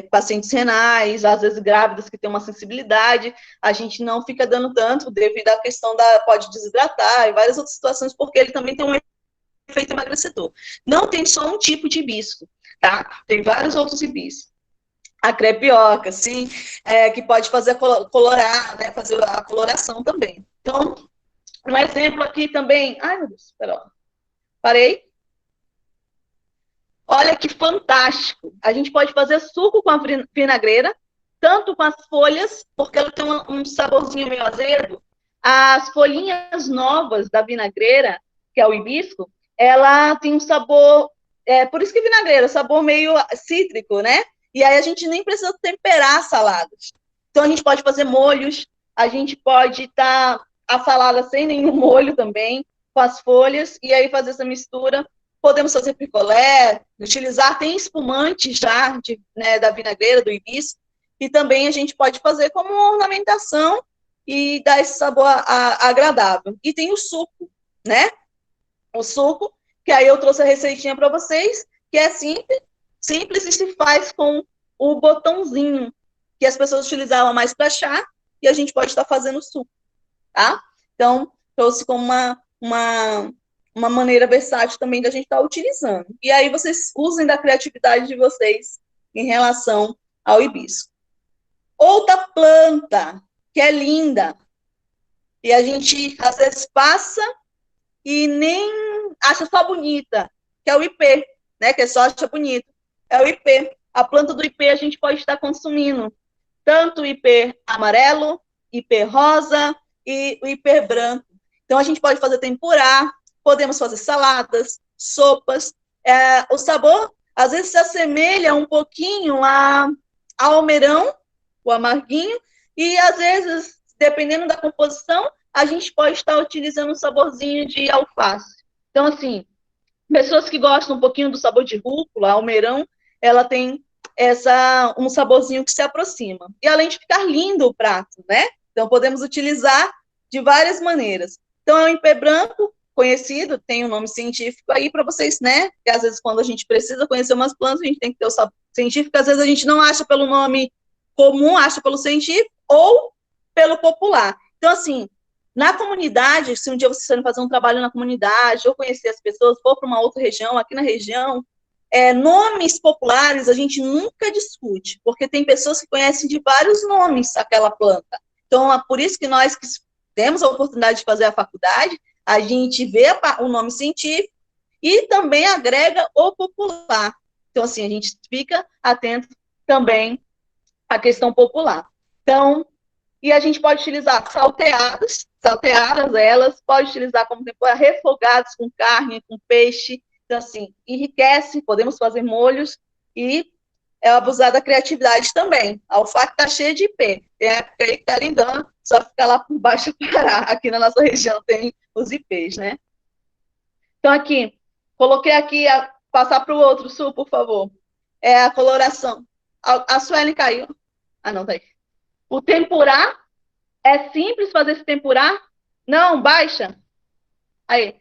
pacientes renais, às vezes grávidas que têm uma sensibilidade, a gente não fica dando tanto devido à questão pode desidratar e várias outras situações, porque ele também tem um efeito emagrecedor. Não tem só um tipo de hibisco, tá? Tem vários outros hibiscos. A crepioca, sim, que pode fazer colorar, né, fazer a coloração também. Então, um exemplo aqui também. Ai, meu Deus, espera. Parei. Olha que fantástico. A gente pode fazer suco com a vinagreira, tanto com as folhas, porque ela tem um saborzinho meio azedo. As folhinhas novas da vinagreira, que é o hibisco, ela tem um sabor, por isso que vinagreira, sabor meio cítrico, né? E aí a gente nem precisa temperar saladas. Então a gente pode fazer molhos, a gente pode estar a salada sem nenhum molho também, com as folhas, e aí fazer essa mistura. Podemos fazer picolé, utilizar, tem espumante já né, da vinagreira, do hibisco, e também a gente pode fazer como ornamentação e dar esse sabor agradável. E tem o suco, né? O suco, que aí eu trouxe a receitinha para vocês, que é simples e se faz com o botãozinho, que as pessoas utilizavam mais para chá, e a gente pode estar fazendo suco, tá? Então, trouxe como uma maneira versátil também da gente estar utilizando. E aí vocês usem da criatividade de vocês em relação ao hibisco. Outra planta que é linda, e a gente às vezes passa e nem acha só bonita, que é o ipê, né? Que é só acha bonito. É o ipê. A planta do ipê a gente pode estar consumindo tanto o ipê amarelo, ipê rosa e o ipê branco. Então a gente pode fazer tempurá, podemos fazer saladas, sopas. O sabor às vezes se assemelha um pouquinho ao almeirão, o amarguinho, e às vezes, dependendo da composição, a gente pode estar utilizando um saborzinho de alface. Então, assim, pessoas que gostam um pouquinho do sabor de rúcula, almeirão, ela tem um saborzinho que se aproxima. E além de ficar lindo o prato, né? Então, podemos utilizar de várias maneiras. Então, é o ipê branco, conhecido, tem um nome científico aí para vocês, né? Porque às vezes, quando a gente precisa conhecer umas plantas, a gente tem que ter o sabor científico, às vezes a gente não acha pelo nome comum, acha pelo científico ou pelo popular. Então, assim, na comunidade, se um dia vocês forem fazer um trabalho na comunidade, ou conhecer as pessoas, for para uma outra região, aqui na região, nomes populares a gente nunca discute, porque tem pessoas que conhecem de vários nomes aquela planta. Então, é por isso que nós que temos a oportunidade de fazer a faculdade, a gente vê o nome científico e também agrega o popular. Então, assim, a gente fica atento também à questão popular. Então, e a gente pode utilizar salteadas elas, pode utilizar como tempura, refogados com carne, com peixe. Então, assim, enriquece, podemos fazer molhos e abusar da criatividade também. A alface está cheia de ipê. Tem época aí que tá lindando, só fica lá por baixo Pará. Aqui na nossa região tem os ipês, né? Então, aqui, coloquei aqui, passar para o outro, Sul, por favor. A coloração. A Suelen caiu. Ah, não, tá aí. O tempurá, é simples fazer esse tempurá? Não, baixa. Aí.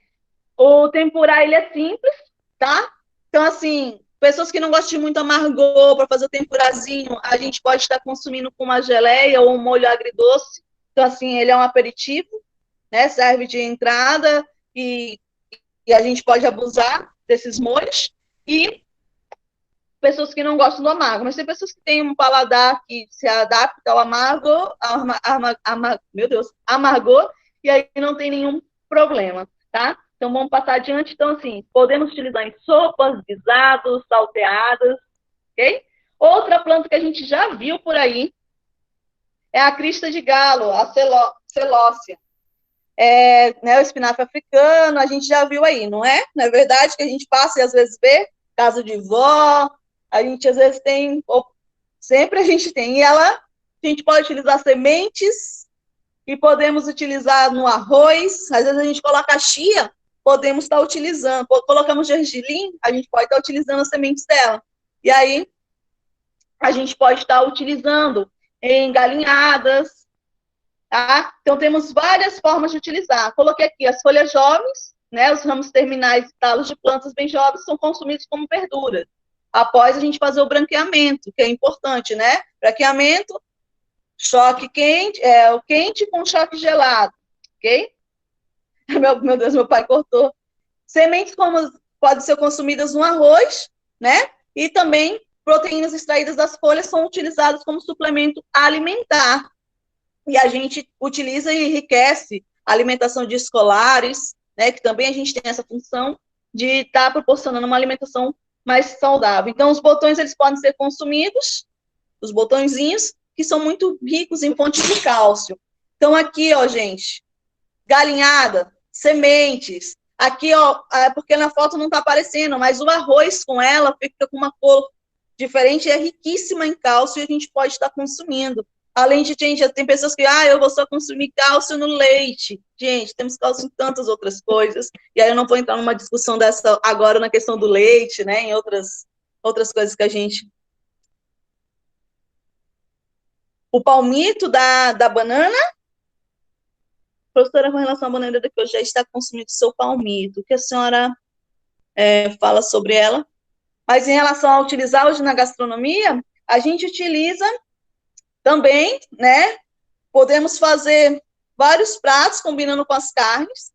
O tempurá, ele é simples, tá? Então, assim, pessoas que não gostam de muito amargor, para fazer o tempurazinho, a gente pode estar consumindo com uma geleia ou um molho agridoce. Então, assim, ele é um aperitivo, né? Serve de entrada e a gente pode abusar desses molhos. E pessoas que não gostam do amargo, mas tem pessoas que têm um paladar que se adapta ao amargor, e aí não tem nenhum problema, tá? Então, vamos passar adiante. Então, assim, podemos utilizar em sopas, guisados, salteadas, ok? Outra planta que a gente já viu por aí é a crista de galo, a celócia. Né, o espinafre africano, a gente já viu aí, não é? Não é verdade que a gente passa e às vezes vê? Casa de vó, a gente às vezes tem, sempre a gente tem, e a gente pode utilizar sementes e podemos utilizar no arroz, às vezes a gente coloca a chia, podemos estar utilizando, colocamos gergelim, a gente pode estar utilizando as sementes dela, e aí a gente pode estar utilizando em galinhadas, tá? Então temos várias formas de utilizar. Coloquei aqui as folhas jovens, né, os ramos terminais e talos de plantas bem jovens são consumidos como verdura, após a gente fazer o branqueamento, que é importante, né? Branqueamento, choque quente, o quente com choque gelado, ok? Meu Deus, meu pai cortou. Sementes podem ser consumidas no arroz, né? E também proteínas extraídas das folhas são utilizadas como suplemento alimentar. E a gente utiliza e enriquece a alimentação de escolares, né? Que também a gente tem essa função de estar proporcionando uma alimentação mais saudável. Então, os botões, eles podem ser consumidos, os botõezinhos, que são muito ricos em fontes de cálcio. Então, aqui, ó, gente, galinhada, sementes. Aqui, ó, porque na foto não está aparecendo, mas o arroz com ela fica com uma cor diferente, é riquíssima em cálcio e a gente pode estar consumindo. Além de, gente, tem pessoas que, eu vou só consumir cálcio no leite. Gente, temos cálcio em tantas outras coisas. E aí eu não vou entrar numa discussão dessa agora na questão do leite, né? Em outras coisas que a gente... O palmito da banana. Professora, com relação à banana que hoje já está consumindo o seu palmito. O que a senhora fala sobre ela? Mas em relação a utilizar hoje na gastronomia, a gente utiliza... Também, né, podemos fazer vários pratos combinando com as carnes.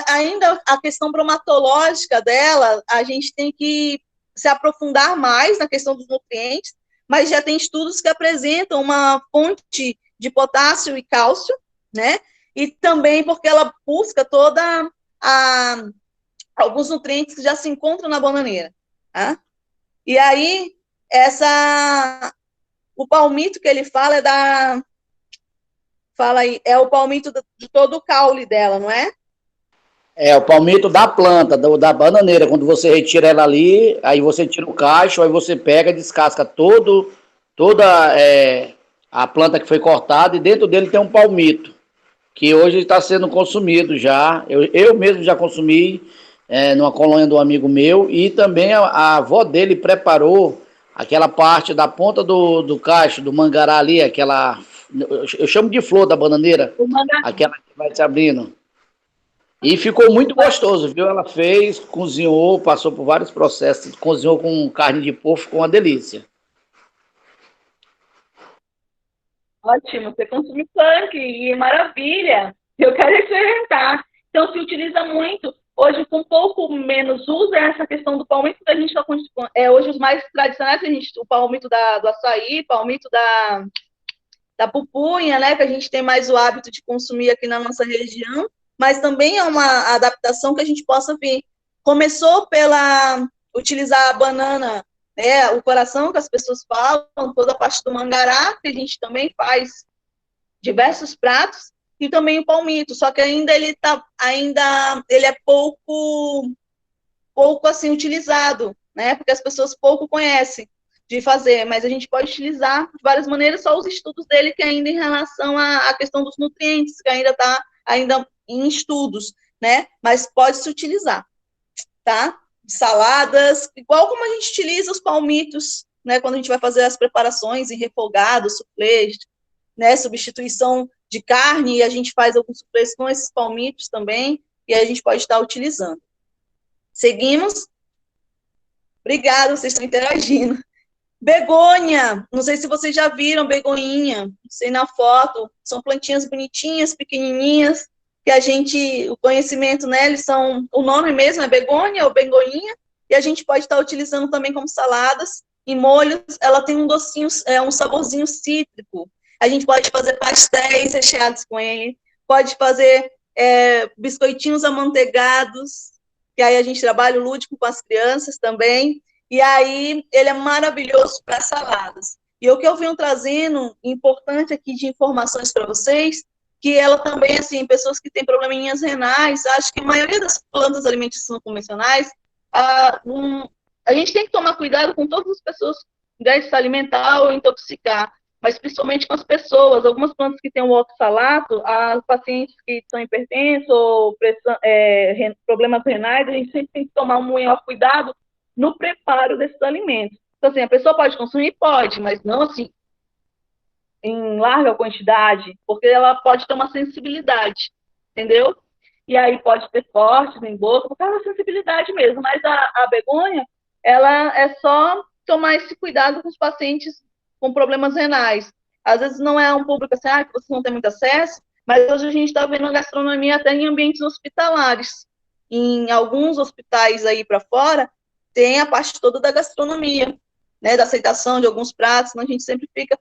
ainda a questão bromatológica dela, a gente tem que se aprofundar mais na questão dos nutrientes, mas já tem estudos que apresentam uma fonte de potássio e cálcio, né? E também porque ela busca alguns nutrientes que já se encontram na bananeira, tá? E aí, o palmito que ele fala é o palmito de todo o caule dela, não é? É o palmito da planta, da bananeira. Quando você retira ela ali, aí você tira o cacho, aí você pega, descasca toda a planta que foi cortada, e dentro dele tem um palmito, que hoje está sendo consumido já. Eu mesmo já consumi numa colônia de um amigo meu, e também a avó dele preparou aquela parte da ponta do cacho, do mangará ali, aquela, eu chamo de flor da bananeira, aquela que vai se abrindo. E ficou muito gostoso, viu? Ela fez, cozinhou, passou por vários processos, cozinhou com carne de porco, ficou uma delícia. Ótimo, você consume funk, e maravilha, eu quero experimentar. Então, se utiliza muito. Hoje, com um pouco menos uso, é essa questão do palmito que a gente está hoje os mais tradicionais, o palmito do açaí, palmito da pupunha, né, que a gente tem mais o hábito de consumir aqui na nossa região, mas também é uma adaptação que a gente possa ver. Começou pela utilizar a banana, né, o coração que as pessoas falam, toda a parte do mangará, que a gente também faz diversos pratos, e também o palmito, só que ainda ele é pouco assim utilizado, né, porque as pessoas pouco conhecem de fazer, mas a gente pode utilizar de várias maneiras, só os estudos dele que ainda em relação à questão dos nutrientes, que ainda está em estudos, né, mas pode se utilizar, tá? Saladas, igual como a gente utiliza os palmitos, né, quando a gente vai fazer as preparações em refogados, suflês, né, substituição de carne, e a gente faz alguns suflês com esses palmitos também, e a gente pode estar utilizando. Seguimos? Obrigada, vocês estão interagindo. Begônia, não sei se vocês já viram begoninha, não sei na foto, são plantinhas bonitinhas, pequenininhas, que o conhecimento, né, o nome mesmo é begônia ou begoninha, e a gente pode estar utilizando também como saladas, em molhos, ela tem um docinho, um saborzinho cítrico, a gente pode fazer pastéis recheados com ele, pode fazer biscoitinhos amanteigados, que aí a gente trabalha o lúdico com as crianças também, e aí ele é maravilhoso para saladas. E o que eu venho trazendo, importante aqui de informações para vocês, que ela também, assim, pessoas que têm probleminhas renais, acho que a maioria das plantas alimentícias não convencionais, a gente tem que tomar cuidado com todas as pessoas que devem se alimentar ou intoxicar, mas principalmente com as pessoas. Algumas plantas que têm o oxalato, as pacientes que são hipertensos ou problemas renais, a gente sempre tem que tomar um maior cuidado no preparo desses alimentos. Então, assim, a pessoa pode consumir? Pode, mas não, assim, em larga quantidade, porque ela pode ter uma sensibilidade, entendeu? E aí pode ter cortes em boca, por causa da sensibilidade mesmo, mas a begônia, ela é só tomar esse cuidado com os pacientes com problemas renais. Às vezes não é um público assim, que você não tem muito acesso, mas hoje a gente está vendo a gastronomia até em ambientes hospitalares. Em alguns hospitais aí para fora, tem a parte toda da gastronomia, né, da aceitação de alguns pratos, então a gente sempre fica...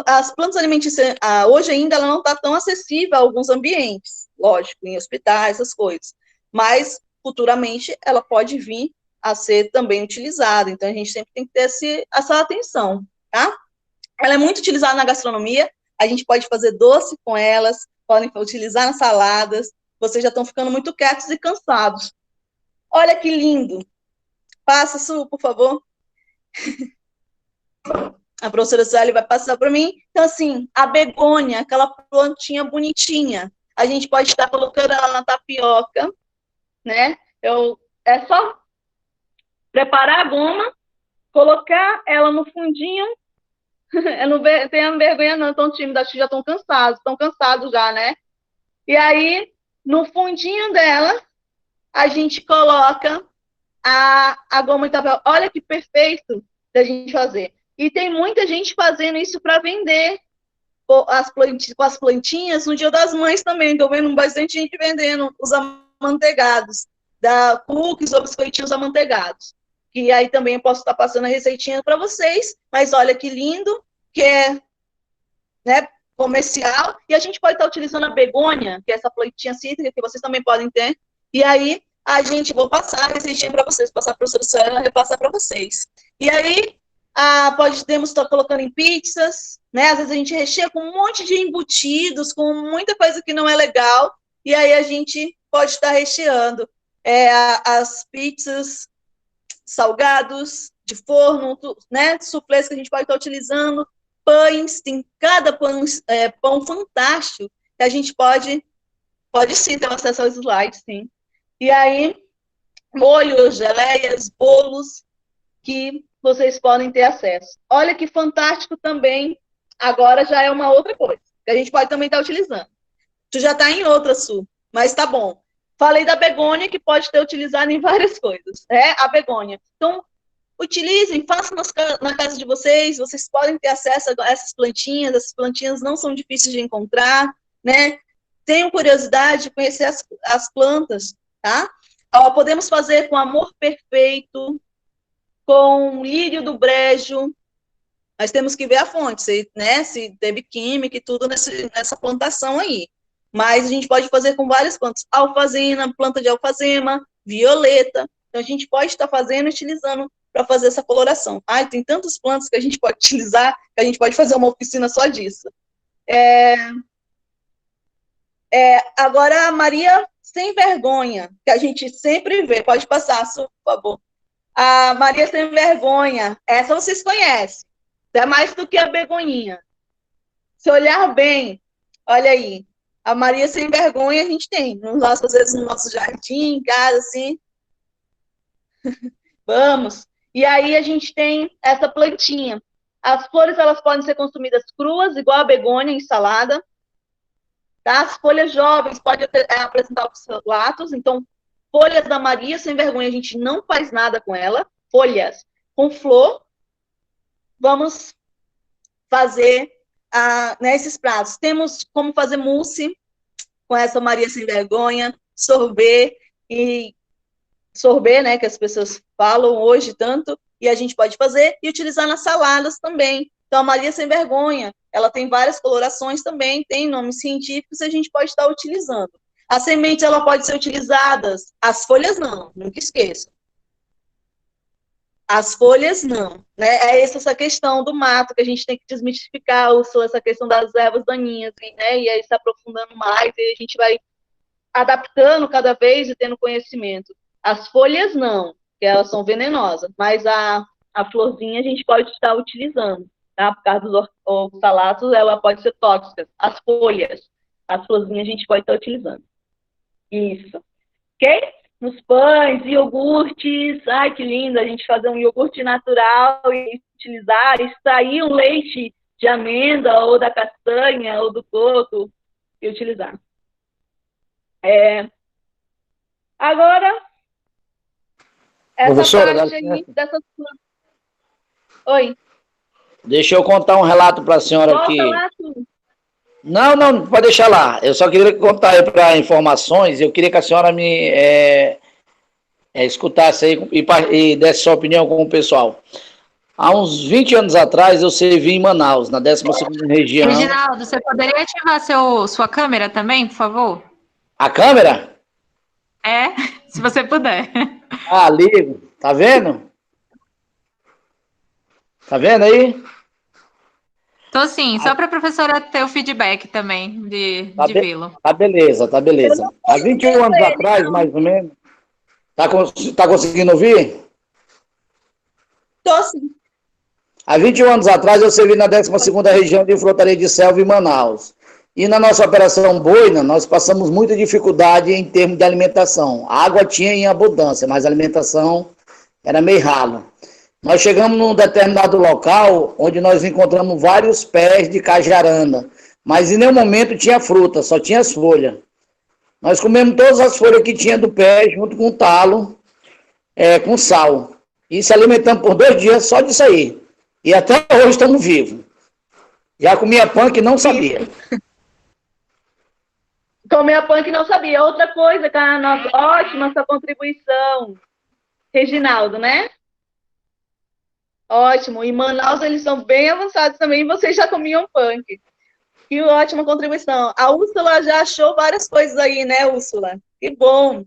As plantas alimentícias, hoje ainda, ela não está tão acessível a alguns ambientes, lógico, em hospitais, essas coisas, mas futuramente ela pode vir a ser também utilizada, então a gente sempre tem que ter essa atenção, tá? Ela é muito utilizada na gastronomia, a gente pode fazer doce com elas, podem utilizar nas saladas, vocês já estão ficando muito quietos e cansados. Olha que lindo! Passa, Su, por favor. A professora Sueli vai passar para mim. Então, assim, a begônia, aquela plantinha bonitinha, a gente pode estar colocando ela na tapioca, né? É só preparar a goma, colocar ela no fundinho. Eu não tenho vergonha não, tão tímida, acho que já estão cansados já, né? E aí, no fundinho dela, a gente coloca a goma de tapioca. Olha que perfeito da gente fazer. E tem muita gente fazendo isso para vender com as plantinhas no Dia das Mães também. Estou vendo bastante gente vendendo os amanteigados, da cookies ou biscoitinhos amanteigados. Que aí também eu posso estar passando a receitinha para vocês, mas olha que lindo, que é, né, comercial, e a gente pode estar utilizando a begônia, que é essa plantinha cítrica, que vocês também podem ter, e aí vou passar a receitinha para vocês, passar para a professora Suelen, repassar para vocês. E aí, podemos estar colocando em pizzas, né, às vezes a gente recheia com um monte de embutidos, com muita coisa que não é legal, e aí a gente pode estar recheando as pizzas, salgados, de forno, né, suflês que a gente pode estar utilizando, pães, tem cada pão fantástico que a gente pode sim ter acesso aos slides, sim. E aí, molhos, geleias, bolos que vocês podem ter acesso. Olha que fantástico também, agora já é uma outra coisa, que a gente pode também estar utilizando. Tu já está em outra, Su, mas tá bom. Falei da begônia, que pode ter utilizado em várias coisas, a begônia. Então, utilizem, façam na casa de vocês podem ter acesso a essas plantinhas não são difíceis de encontrar, né? Tenham curiosidade de conhecer as plantas, tá? Podemos fazer com amor perfeito, com lírio do brejo, mas temos que ver a fonte, se teve química e tudo nessa plantação aí. Mas a gente pode fazer com várias plantas, alfazema, planta de alfazema, violeta, então a gente pode estar fazendo e utilizando para fazer essa coloração. Tem tantas plantas que a gente pode utilizar, que a gente pode fazer uma oficina só disso. Agora, a Maria Sem Vergonha, que a gente sempre vê, pode passar, por favor. A Maria Sem Vergonha, essa vocês conhecem, é mais do que a begoninha. Se olhar bem, olha aí, a Maria Sem Vergonha a gente tem, às vezes no nosso jardim, em casa, assim. Vamos. E aí a gente tem essa plantinha. As flores, elas podem ser consumidas cruas, igual a begônia, em salada. Tá? As folhas jovens podem apresentar oxalatos. Então, folhas da Maria Sem Vergonha, a gente não faz nada com ela. Folhas com flor. Vamos fazer esses pratos. Temos como fazer mousse com essa Maria Sem Vergonha, sorbet, né, que as pessoas falam hoje tanto, e a gente pode fazer e utilizar nas saladas também. Então, a Maria Sem Vergonha, ela tem várias colorações também, tem nomes científicos, e a gente pode estar utilizando. As sementes, ela pode ser utilizadas, as folhas não, nunca esqueça. As folhas não, né? É essa questão do mato, que a gente tem que desmistificar, essa questão das ervas daninhas, né? E aí se aprofundando mais, e a gente vai adaptando cada vez e tendo conhecimento. As folhas não, que elas são venenosas, mas a florzinha a gente pode estar utilizando, tá? Por causa dos oxalatos, ela pode ser tóxica. As folhas, as florzinhas a gente pode estar utilizando. Isso. Ok? Nos pães, iogurtes, ai que lindo a gente fazer um iogurte natural e utilizar, extrair um leite de amêndoa ou da castanha ou do coco e utilizar. Agora, essa parte aí dessas plantas. Oi. Deixa eu contar um relato para a senhora aqui. Não, pode deixar lá. Eu só queria contar para informações, eu queria que a senhora me escutasse aí e desse sua opinião com o pessoal. Há uns 20 anos atrás, eu servi em Manaus, na 12ª região. Reginaldo, você poderia ativar sua câmera também, por favor? A câmera? Se você puder. Ligo. Tá vendo? Tá vendo aí? Tô sim, só para a professora ter o feedback também de vê-lo. Tá beleza. Há 21 anos atrás, mais ou menos. Tá conseguindo ouvir? Tô sim. Há 21 anos atrás, eu servi na 12ª região de Frutaria de Selva, em Manaus. E na nossa operação Boina, nós passamos muita dificuldade em termos de alimentação. A água tinha em abundância, mas a alimentação era meio ralo. Nós chegamos num determinado local, onde nós encontramos vários pés de cajaranda, mas em nenhum momento tinha fruta, só tinha as folhas. Nós comemos todas as folhas que tinha do pé, junto com o talo, com sal. E se alimentamos por 2 dias só disso aí. E até hoje estamos vivos. Já comia pão que não sabia. Tomei a punk e não sabia. Outra coisa, cara, nossa, ótima essa contribuição. Reginaldo, né? Ótimo. Em Manaus eles são bem avançados também, e vocês já comiam punk. Que ótima contribuição. A Úrsula já achou várias coisas aí, né, Úrsula? Que bom.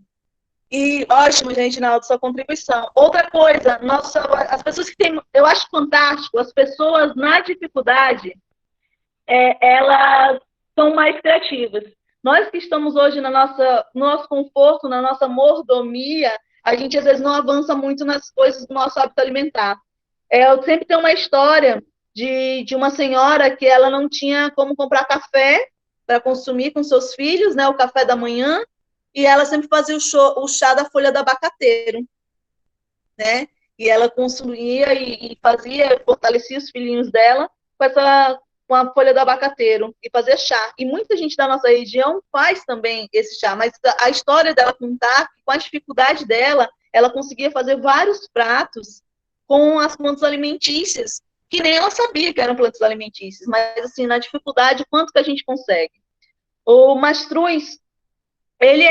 E ótimo, Reginaldo, sua contribuição. Outra coisa, nossa, as pessoas que têm, eu acho fantástico, as pessoas na dificuldade, elas são mais criativas. Nós que estamos hoje no nosso conforto, na nossa mordomia, a gente às vezes não avança muito nas coisas do nosso hábito alimentar. Eu sempre tenho uma história de uma senhora que ela não tinha como comprar café para consumir com seus filhos, né, o café da manhã, e ela sempre fazia o chá da folha do abacateiro, né, e ela consumia e fazia, fortalecia os filhinhos dela com a folha do abacateiro, e fazia chá, e muita gente da nossa região faz também esse chá, mas a história dela contar, com a dificuldade dela, ela conseguia fazer vários pratos com as plantas alimentícias, que nem ela sabia que eram plantas alimentícias, mas assim, na dificuldade, quanto que a gente consegue. O mastruz, ele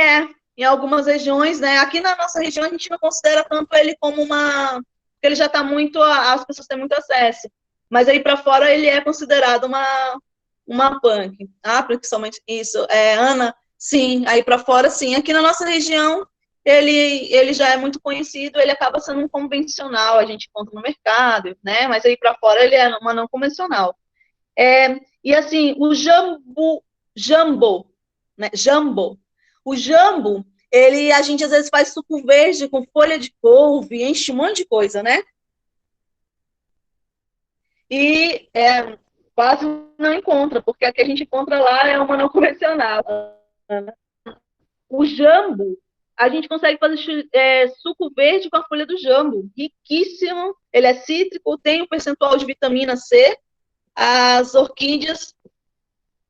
em algumas regiões, né, aqui na nossa região a gente não considera tanto ele como porque ele já está muito, as pessoas têm muito acesso, mas aí para fora ele é considerado uma punk, principalmente isso, Ana, sim, aí para fora sim, aqui na nossa região ele já é muito conhecido, ele acaba sendo um convencional, a gente encontra no mercado, né? Mas aí para fora ele é uma não convencional. E assim, o jambo, né? O jambo, a gente às vezes faz suco verde com folha de couve, enche um monte de coisa, né? E quase não encontra, porque a que a gente encontra lá é uma não convencional. O jambo, a gente consegue fazer suco verde com a folha do jambo, riquíssimo, ele é cítrico, tem um percentual de vitamina C, as orquídeas,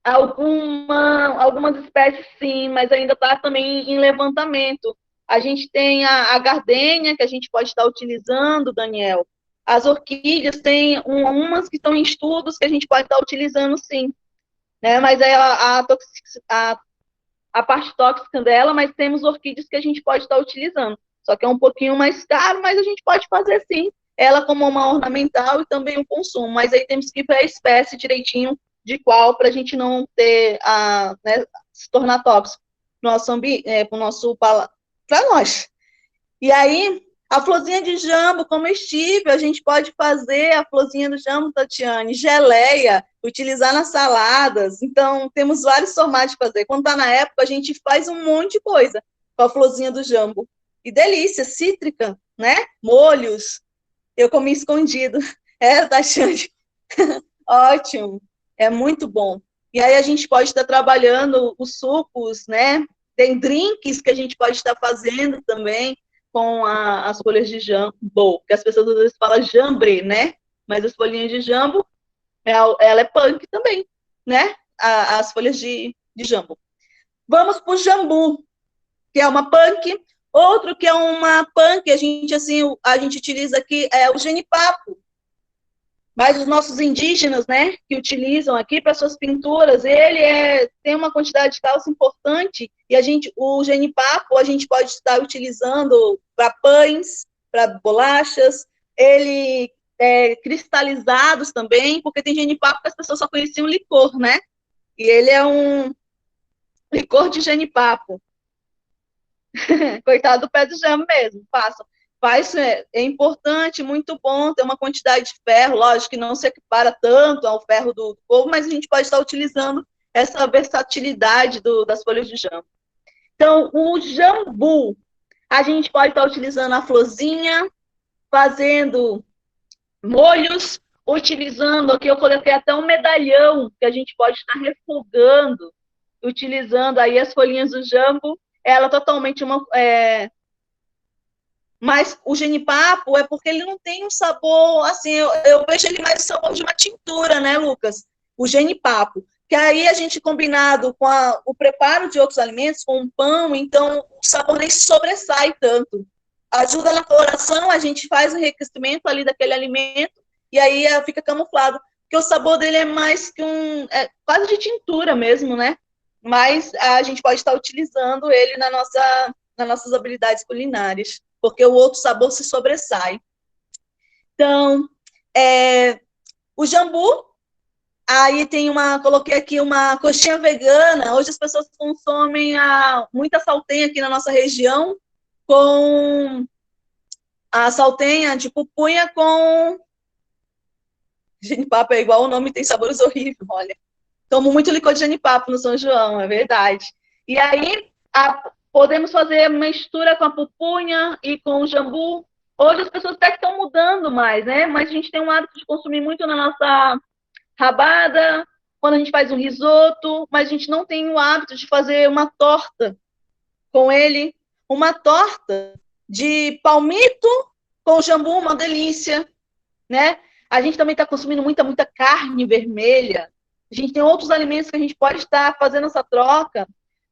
algumas espécies sim, mas ainda está também em levantamento. A gente tem a gardênia, que a gente pode estar utilizando, Daniel. As orquídeas tem umas que estão em estudos que a gente pode estar utilizando sim, né? Mas a parte tóxica dela, mas temos orquídeas que a gente pode estar utilizando. Só que é um pouquinho mais caro, mas a gente pode fazer sim. Ela como uma ornamental e também um consumo. Mas aí temos que ver a espécie direitinho de qual, para a gente não ter, né, se tornar tóxico para nós. E aí, a florzinha de jambo comestível, a gente pode fazer a florzinha do jambo, Tatiane, geleia, utilizar nas saladas. Então, temos vários formatos de fazer. Quando está na época, a gente faz um monte de coisa com a florzinha do jambo. E delícia, cítrica, né? Molhos. Eu comi escondido. Tatiane. Ótimo. É muito bom. E aí a gente pode estar trabalhando os sucos, né? Tem drinks que a gente pode estar fazendo também com as folhas de jambo, que as pessoas às vezes falam jambre, né? Mas as folhinhas de jambo, ela é punk também, né? As folhas de jambo. Vamos para o jambu, que é uma punk. Outro que é uma punk, a gente utiliza aqui, é o genipapo. Mas os nossos indígenas, né, que utilizam aqui para suas pinturas, ele tem uma quantidade de cálcio importante, e o genipapo a gente pode estar utilizando para pães, para bolachas, ele cristalizados também, porque tem genipapo que as pessoas só conheciam licor, né? E ele é um licor de genipapo. Coitado do pé do jambo mesmo, façam. É importante, muito bom, ter uma quantidade de ferro, lógico que não se equipara tanto ao ferro do povo, mas a gente pode estar utilizando essa versatilidade das folhas de jambo. Então, o jambu, a gente pode estar utilizando a florzinha, fazendo molhos, utilizando, aqui eu coloquei até um medalhão, que a gente pode estar refogando, utilizando aí as folhinhas do jambu, ela totalmente mas o genipapo é porque ele não tem um sabor, assim, eu vejo ele mais o sabor de uma tintura, né, Lucas? O genipapo. Que aí a gente, combinado com o preparo de outros alimentos, com o pão, então o sabor nem se sobressai tanto. Ajuda na coloração, a gente faz o enriquecimento ali daquele alimento, e aí fica camuflado. Porque o sabor dele é mais que quase de tintura mesmo, né? mas a gente pode estar utilizando ele nas nossas habilidades culinárias, porque o outro sabor se sobressai. Então, o jambu, aí coloquei aqui uma coxinha vegana. Hoje as pessoas consomem muita saltenha aqui na nossa região, com a saltenha de pupunha com genipapo, é igual o nome, tem sabores horríveis, olha. Tomo muito licor de genipapo no São João, é verdade. E aí, podemos fazer a mistura com a pupunha e com o jambu. Hoje as pessoas até que estão mudando mais, né? Mas a gente tem um hábito de consumir muito na nossa rabada, quando a gente faz um risoto, mas a gente não tem o hábito de fazer uma torta com ele. Uma torta de palmito com jambu, uma delícia, né? A gente também está consumindo muita carne vermelha. A gente tem outros alimentos que a gente pode estar fazendo essa troca.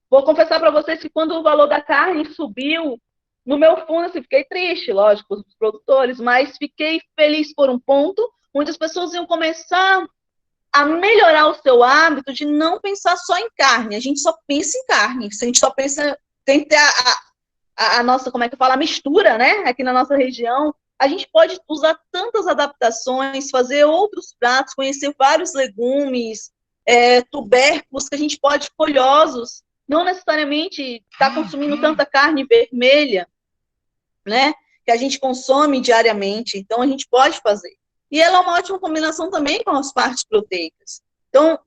Vou confessar para vocês que quando o valor da carne subiu, no meu fundo, assim, fiquei triste, lógico, os produtores, mas fiquei feliz por um ponto, onde as pessoas iam começar a melhorar o seu hábito de não pensar só em carne. A gente só pensa em carne. Se a gente só pensa, tem que ter a nossa, como é que eu falo, a mistura, né? Aqui na nossa região, a gente pode usar tantas adaptações, fazer outros pratos, conhecer vários legumes, tubérculos que a gente pode, folhosos, não necessariamente estar consumindo tanta carne vermelha, né? Que a gente consome diariamente. Então, a gente pode fazer. E ela é uma ótima combinação também com as partes proteicas. Então,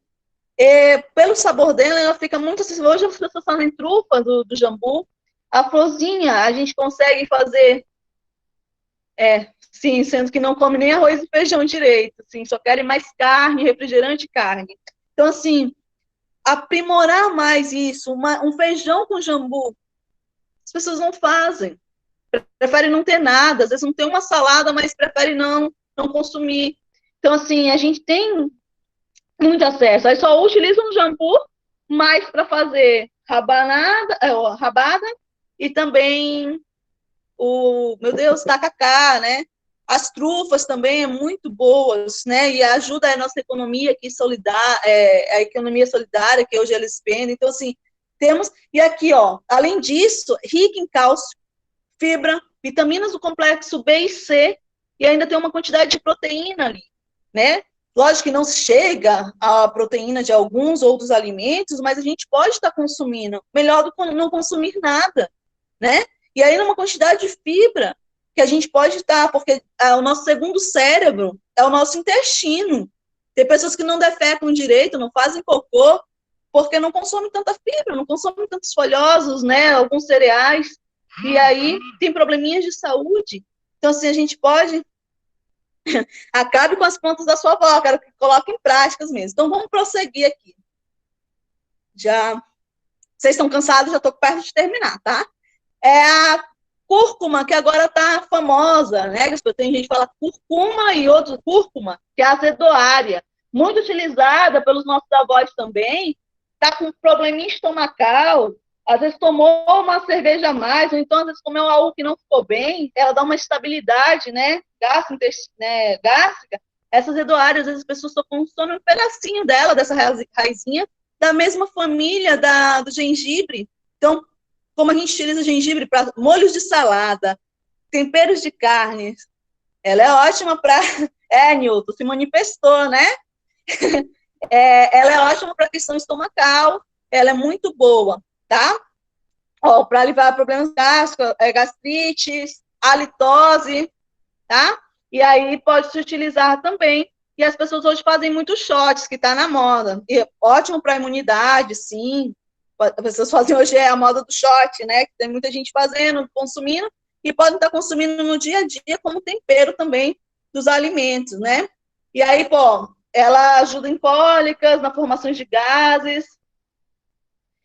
pelo sabor dela, ela fica muito assim. Hoje as pessoas fazem trufa do jambu. A florzinha, a gente consegue fazer... sim, sendo que não come nem arroz e feijão direito. Assim, só querem mais carne, refrigerante e carne. Então, assim, aprimorar mais isso. Um feijão com jambu, as pessoas não fazem. Preferem não ter nada. Às vezes não tem uma salada, mas preferem não consumir. Então, assim, a gente tem muito acesso. Aí só utiliza um jambu mais para fazer rabada e também tacacá, né? As trufas também muito boas, né? E ajuda a nossa economia aqui solidária, a economia solidária que hoje eles vendem. Então, assim, temos... E aqui, ó, além disso, rica em cálcio, fibra, vitaminas do complexo B e C, e ainda tem uma quantidade de proteína ali, né? Lógico que não chega a proteína de alguns outros alimentos, mas a gente pode estar consumindo, melhor do que não consumir nada, né? E aí numa quantidade de fibra que a gente pode estar, porque o nosso segundo cérebro é o nosso intestino. Tem pessoas que não defecam direito, não fazem cocô, porque não consomem tanta fibra, não consomem tantos folhosos, né? Alguns cereais, e aí tem probleminhas de saúde. Então, assim, a gente pode... Acabe com as plantas da sua avó, quero que coloque em práticas mesmo. Então, vamos prosseguir aqui. Vocês estão cansados? Já estou perto de terminar, tá? A cúrcuma, que agora está famosa, né? Tem gente que fala curcuma e outro cúrcuma, que é a azedoária, muito utilizada pelos nossos avós também. Está com probleminha estomacal, às vezes tomou uma cerveja a mais, ou então às vezes comeu algo que não ficou bem, ela dá uma estabilidade, né, gástrica. Essas azedoárias, às vezes as pessoas só consomem um pedacinho dela, dessa raizinha, da mesma família do gengibre. Então, como a gente utiliza gengibre para molhos de salada, temperos de carne, ela é ótima para... Nilton, se manifestou, né? Ela é ótima para questão estomacal, ela é muito boa, tá? Para aliviar problemas gástricos, gastrites, halitose, tá? E aí pode se utilizar também. E as pessoas hoje fazem muitos shots, que está na moda. E ótimo para a imunidade, sim. As pessoas fazem hoje a moda do shot, né? Que tem muita gente fazendo, consumindo, e podem estar consumindo no dia a dia como tempero também dos alimentos, né? E aí, ela ajuda em cólicas, na formação de gases.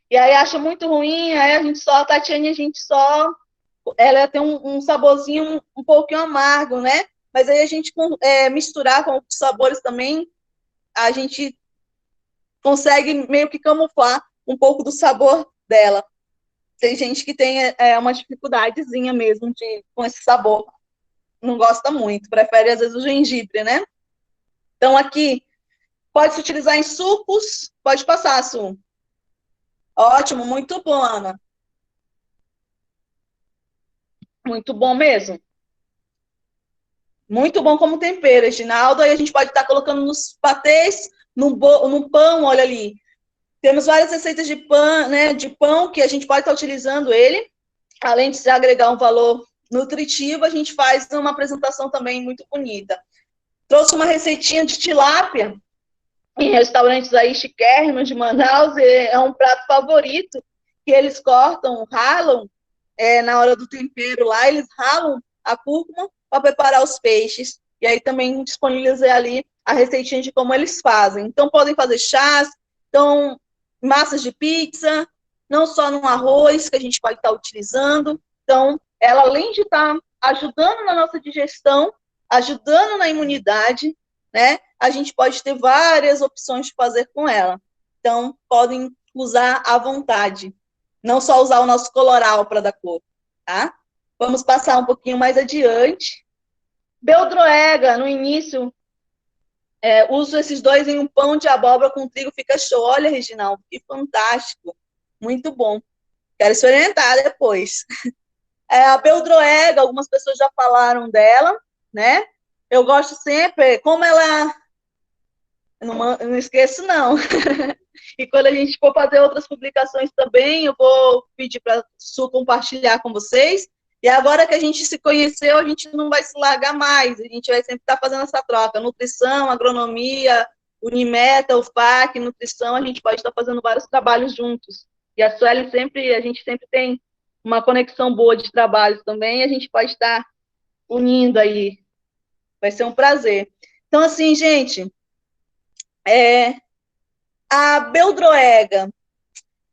E aí acha muito ruim, aí a Tatiane, ela tem um saborzinho um pouquinho amargo, né? Mas aí a gente misturar com outros sabores também, a gente consegue meio que camuflar um pouco do sabor dela. Tem gente que tem uma dificuldadezinha mesmo com esse sabor. Não gosta muito, prefere às vezes o gengibre, né? Então aqui, pode se utilizar em sucos, pode passar, Su. Ótimo, muito bom, Ana. Muito bom mesmo. Muito bom como tempero, Reginaldo. Aí a gente pode estar colocando nos patês, no pão, olha ali. Temos várias receitas de pão, né, de pão que a gente pode estar utilizando ele. Além de se agregar um valor nutritivo, a gente faz uma apresentação também muito bonita. Trouxe uma receitinha de tilápia em restaurantes aí chiquérrimos de Manaus, é um prato favorito, que eles cortam, ralam, na hora do tempero lá, eles ralam a cúrcuma para preparar os peixes. E aí também disponibilizei ali a receitinha de como eles fazem. Então, podem fazer chás, então, massas de pizza, não só no arroz, que a gente pode estar utilizando. Então, ela, além de estar ajudando na nossa digestão, ajudando na imunidade, né? A gente pode ter várias opções de fazer com ela. Então, podem usar à vontade. Não só usar o nosso coloral para dar cor, tá? Vamos passar um pouquinho mais adiante. Beldroega, no início, uso esses dois em um pão de abóbora com trigo, fica show. Olha, Reginaldo, que fantástico. Muito bom. Quero experimentar depois. A beldroega, algumas pessoas já falaram dela, né? Eu gosto sempre, como ela... Eu não esqueço, não. E quando a gente for fazer outras publicações também, eu vou pedir para a Su compartilhar com vocês. E agora que a gente se conheceu, a gente não vai se largar mais. A gente vai sempre estar fazendo essa troca. Nutrição, agronomia, Unimeta, UFAC, nutrição, a gente pode estar fazendo vários trabalhos juntos. E a Sueli a gente sempre tem uma conexão boa de trabalhos também, e a gente pode estar unindo aí. Vai ser um prazer. Então, assim, gente, a beldroega,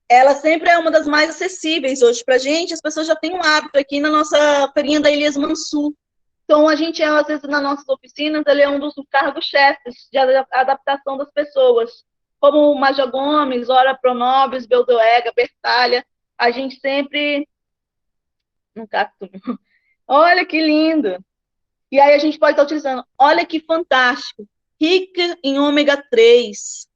ela sempre é uma das mais acessíveis hoje para a gente. As pessoas já têm um hábito aqui na nossa feirinha da Elias Mansur. Então, a gente, às vezes, nas nossas oficinas, ele é um dos cargos-chefes de adaptação das pessoas. Como Major Gomes, Ora Pronobis, beldroega, Bertalha, a gente sempre... Não capto. Olha que lindo! E aí a gente pode estar utilizando. Olha que fantástico! Rica em ômega 3.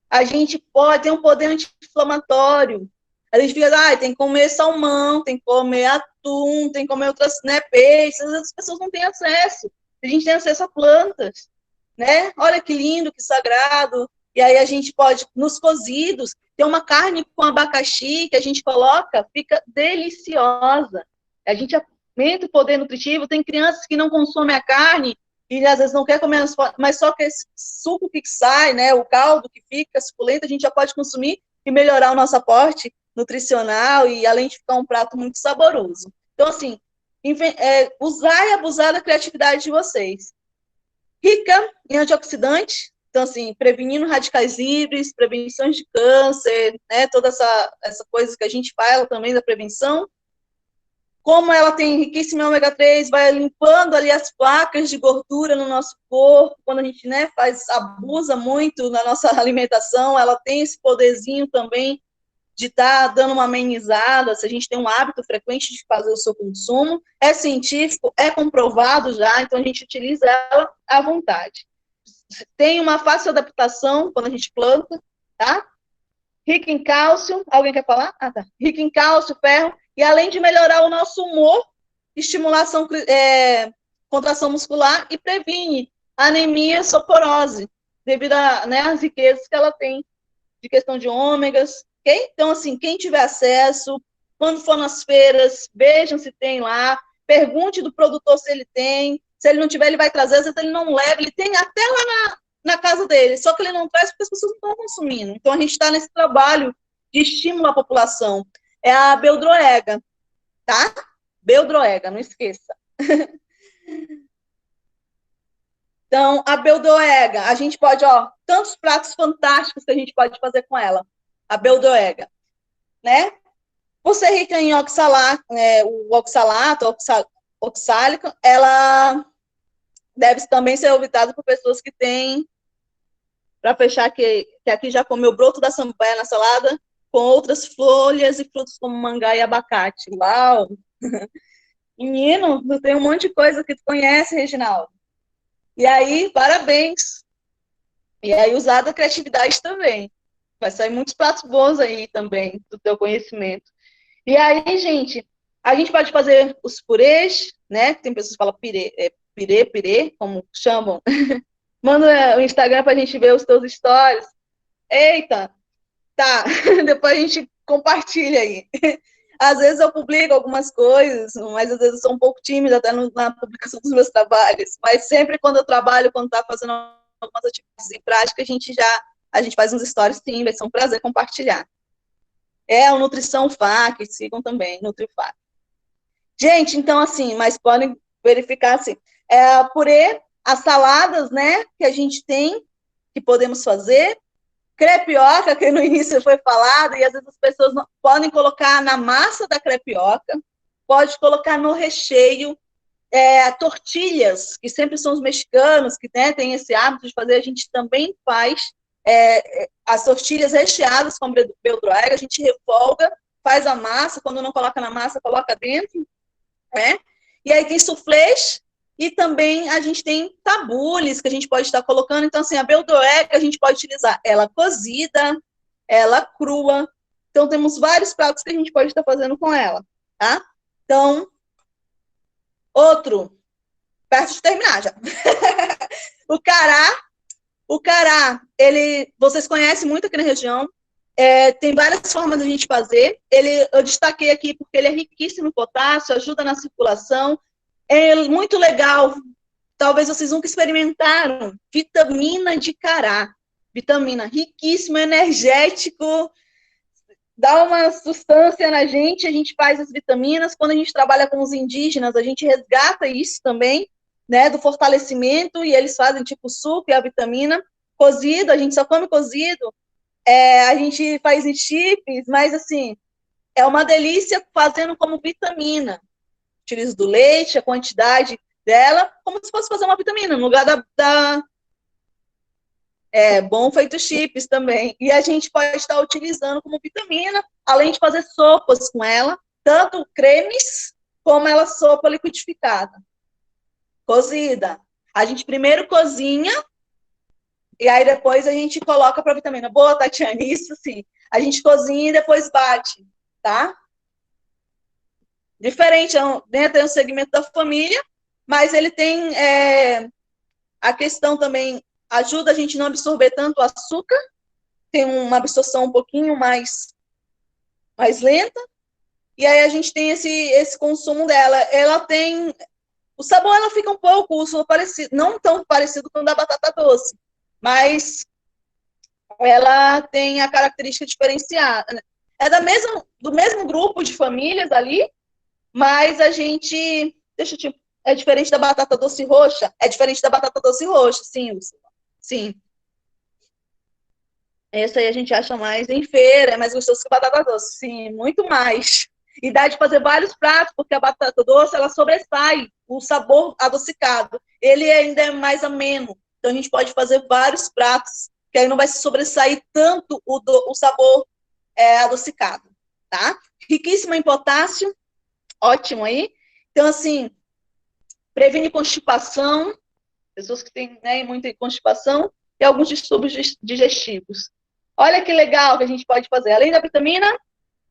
A gente pode ter um poder anti-inflamatório. A gente fica, tem que comer salmão, tem que comer atum, tem que comer outras, né, peixes. Às vezes as pessoas não têm acesso. A gente tem acesso a plantas, né? Olha que lindo, que sagrado. E aí a gente pode, nos cozidos, ter uma carne com abacaxi que a gente coloca, fica deliciosa. A gente aumenta o poder nutritivo. Tem crianças que não consomem a carne, e às vezes não quer comer, mas só que esse suco que sai, né, o caldo que fica suculento, a gente já pode consumir e melhorar o nosso aporte nutricional, e além de ficar um prato muito saboroso. Então, assim, usar e abusar da criatividade de vocês. Rica em antioxidante, então, assim, prevenindo radicais livres, prevenções de câncer, né, toda essa coisa que a gente fala também da prevenção. Como ela tem riquíssimo ômega 3, vai limpando ali as placas de gordura no nosso corpo, quando a gente, né, abusa muito na nossa alimentação, ela tem esse poderzinho também de estar dando uma amenizada, se a gente tem um hábito frequente de fazer o seu consumo. É científico, é comprovado já, então a gente utiliza ela à vontade. Tem uma fácil adaptação quando a gente planta, tá? Rica em cálcio, alguém quer falar? Tá. Rica em cálcio, ferro, e além de melhorar o nosso humor, estimulação, contração muscular, e previne anemia, soporose, devido às riquezas que ela tem de questão de ômegas, ok? Então, assim, quem tiver acesso, quando for nas feiras, vejam se tem lá, pergunte do produtor se ele tem, se ele não tiver, ele vai trazer, às vezes ele não leva, ele tem até lá na casa dele, só que ele não traz porque as pessoas não estão consumindo. Então, a gente está nesse trabalho de estímulo à população. É a beldroega, tá? Beldroega, não esqueça. Então, a beldroega, a gente pode, tantos pratos fantásticos que a gente pode fazer com ela. A beldroega, né? Por ser rica em oxalato, o oxalato, oxálico, ela deve também ser evitada por pessoas que têm, para fechar, que aqui já comeu broto da samambaia na salada, com outras folhas e frutos como mangá e abacate. Uau! Menino, tu tem um monte de coisa que tu conhece, Reginaldo. E aí, parabéns. E aí, usar a criatividade também. Vai sair muitos pratos bons aí também, do teu conhecimento. E aí, gente, a gente pode fazer os purês, né? Tem pessoas que falam pirê, como chamam. Manda o Instagram pra gente ver os teus stories. Eita, tá. Depois a gente compartilha aí. Às vezes eu publico algumas coisas, mas às vezes eu sou um pouco tímida até na publicação dos meus trabalhos. Mas sempre quando eu trabalho, quando tá fazendo algumas atividades em prática, a gente faz uns stories, sim, vai ser um prazer compartilhar. É o Nutrição FAC, sigam também, NutriFac. Gente, então assim, mas podem verificar assim, purê, as saladas, né, que a gente tem, que podemos fazer, crepioca, que no início foi falado, e às vezes as pessoas podem colocar na massa da crepioca, pode colocar no recheio, tortilhas, que sempre são os mexicanos, que, né, têm esse hábito de fazer, a gente também faz as tortilhas recheadas com beldroega, a gente refolga, faz a massa, quando não coloca na massa, coloca dentro, né? E aí tem suflês, e também a gente tem tabules que a gente pode estar colocando. Então, assim, a beldroega a gente pode utilizar ela cozida, ela crua. Então, temos vários pratos que a gente pode estar fazendo com ela, tá? Então, outro, perto de terminar já. O cará, vocês conhecem muito aqui na região, tem várias formas de a gente fazer. Eu destaquei aqui porque ele é riquíssimo em potássio, ajuda na circulação, é muito legal. Talvez vocês nunca experimentaram vitamina de cará. Vitamina riquíssimo, energético, dá uma sustância na gente, a gente faz as vitaminas. Quando a gente trabalha com os indígenas, a gente resgata isso também, né, do fortalecimento, e eles fazem tipo suco e a vitamina cozido, a gente só come cozido, a gente faz em chips, mas assim, é uma delícia fazendo como vitamina. Utilizo do leite, a quantidade dela, como se fosse fazer uma vitamina, no lugar bom feito chips também. E a gente pode estar utilizando como vitamina, além de fazer sopas com ela, tanto cremes, como ela sopa liquidificada. Cozida. A gente primeiro cozinha, e aí depois a gente coloca para vitamina. Boa, Tatiane, isso sim. A gente cozinha e depois bate, tá? Diferente, dentro do segmento da família, mas ele tem a questão também, ajuda a gente não absorver tanto açúcar, tem uma absorção um pouquinho mais lenta, e aí a gente tem esse consumo dela. Ela tem... O sabor, ela fica um pouco parecido, não tão parecido com o da batata doce, mas ela tem a característica diferenciada. É do mesmo grupo de famílias ali, mas a gente... é diferente da batata doce roxa? É diferente da batata doce roxa, sim, Úrsula. Sim. Essa aí a gente acha mais em feira, é mais gostoso que a batata doce. Sim, muito mais. E dá de fazer vários pratos, porque a batata doce, ela sobressai o sabor adocicado. Ele ainda é mais ameno. Então, a gente pode fazer vários pratos, que aí não vai se sobressair tanto o sabor adocicado, tá? Riquíssima em potássio, ótimo aí. Então, assim, previne constipação, pessoas que têm, né, muita constipação, e alguns distúrbios digestivos. Olha que legal que a gente pode fazer. Além da vitamina,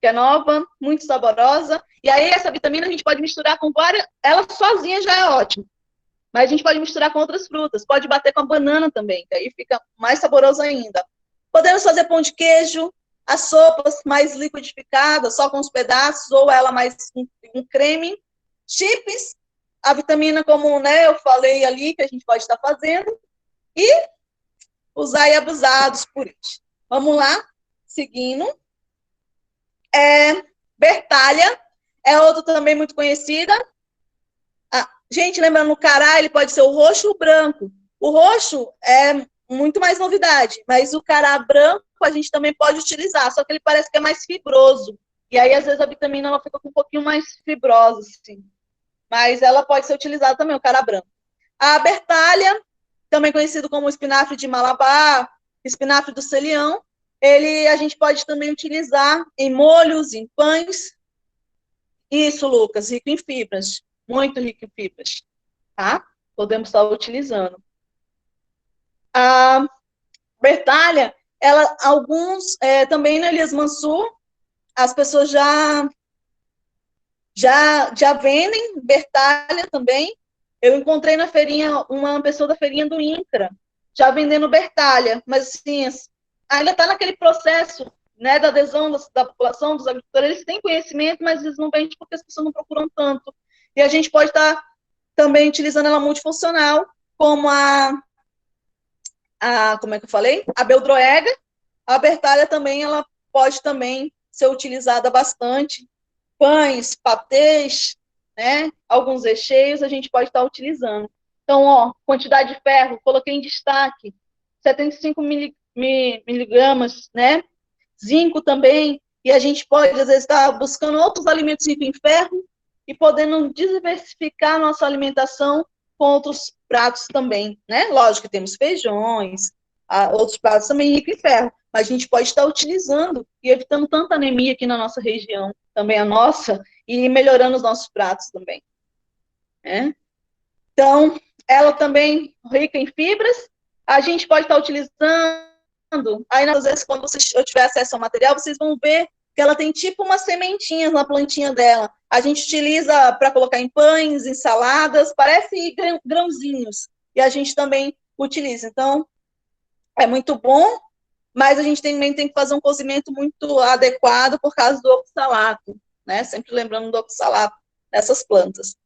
que é nova, muito saborosa. E aí, essa vitamina a gente pode misturar com várias... Ela sozinha já é ótima. Mas a gente pode misturar com outras frutas. Pode bater com a banana também, que aí fica mais saboroso ainda. Podemos fazer pão de queijo, as sopas mais liquidificadas, só com os pedaços, ou ela mais um creme. Chips, a vitamina, como, né, eu falei ali, que a gente pode estar fazendo. E usar e abusados por isso. Vamos lá, seguindo. Bertalha é outro também muito conhecida. Gente, lembrando, o cará, ele pode ser o roxo ou o branco. O roxo é muito mais novidade, mas o cará branco a gente também pode utilizar, só que ele parece que é mais fibroso. E aí, às vezes, a vitamina ela fica com um pouquinho mais fibrosa, assim. Mas ela pode ser utilizada também, o cará branco. A bertalha, também conhecido como espinafre de Malabar, espinafre do Celião, a gente pode também utilizar em molhos, em pães. Isso, Lucas, rico em fibras, muito rico em fibras, tá? Podemos estar utilizando. A bertalha, alguns, também na Elias Mansur, as pessoas já vendem Bertalha também. Eu encontrei na feirinha uma pessoa da feirinha do INCRA, já vendendo Bertalha, mas assim, ainda está naquele processo, né, da adesão da população, dos agricultores. Eles têm conhecimento, mas eles não vendem porque as pessoas não procuram tanto. E a gente pode estar também utilizando ela multifuncional, como como é que eu falei? A beldroega. A Bertalha também, ela pode também ser utilizada bastante. Pães, patês, né? Alguns recheios a gente pode estar utilizando. Então, ó, quantidade de ferro, coloquei em destaque, 75 miligramas, né? Zinco também, e a gente pode, às vezes, estar buscando outros alimentos ricos em ferro e podendo diversificar a nossa alimentação com outros pratos também, né? Lógico que temos feijões, outros pratos também ricos em ferro, mas a gente pode estar utilizando e evitando tanta anemia aqui na nossa região, também a nossa, e melhorando os nossos pratos também, né? Então, ela também rica em fibras, a gente pode estar utilizando, aí às vezes quando eu tiver acesso ao material, vocês vão ver que ela tem tipo umas sementinhas na plantinha dela. A gente utiliza para colocar em pães, em saladas, parece grãozinhos, e a gente também utiliza. Então, é muito bom, mas a gente também tem que fazer um cozimento muito adequado por causa do oxalato, né? Sempre lembrando do oxalato nessas plantas,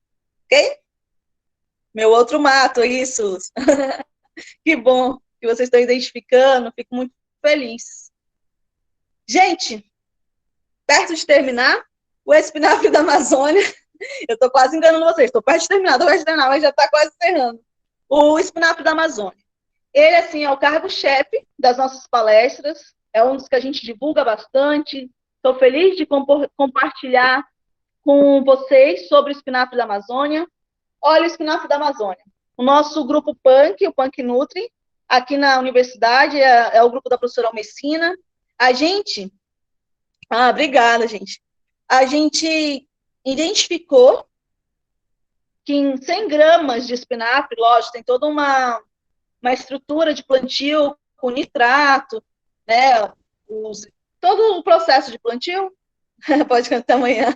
ok? Meu outro mato, isso. Que bom que vocês estão identificando, fico muito feliz. Gente, perto de terminar, o espinafre da Amazônia, eu estou quase enganando vocês, estou perto de terminar, mas já está quase encerrando. O espinafre da Amazônia. Ele, assim, é o cargo-chefe das nossas palestras, é um dos que a gente divulga bastante. Estou feliz de compartilhar com vocês sobre o espinafre da Amazônia. Olha o espinafre da Amazônia. O nosso grupo Punk, o Punk Nutri, aqui na universidade, é o grupo da professora Almecina. A gente... obrigada, gente. A gente identificou que em 100 gramas de espinafre, lógico, tem toda uma estrutura de plantio com nitrato, né? Todo o processo de plantio, pode cantar amanhã.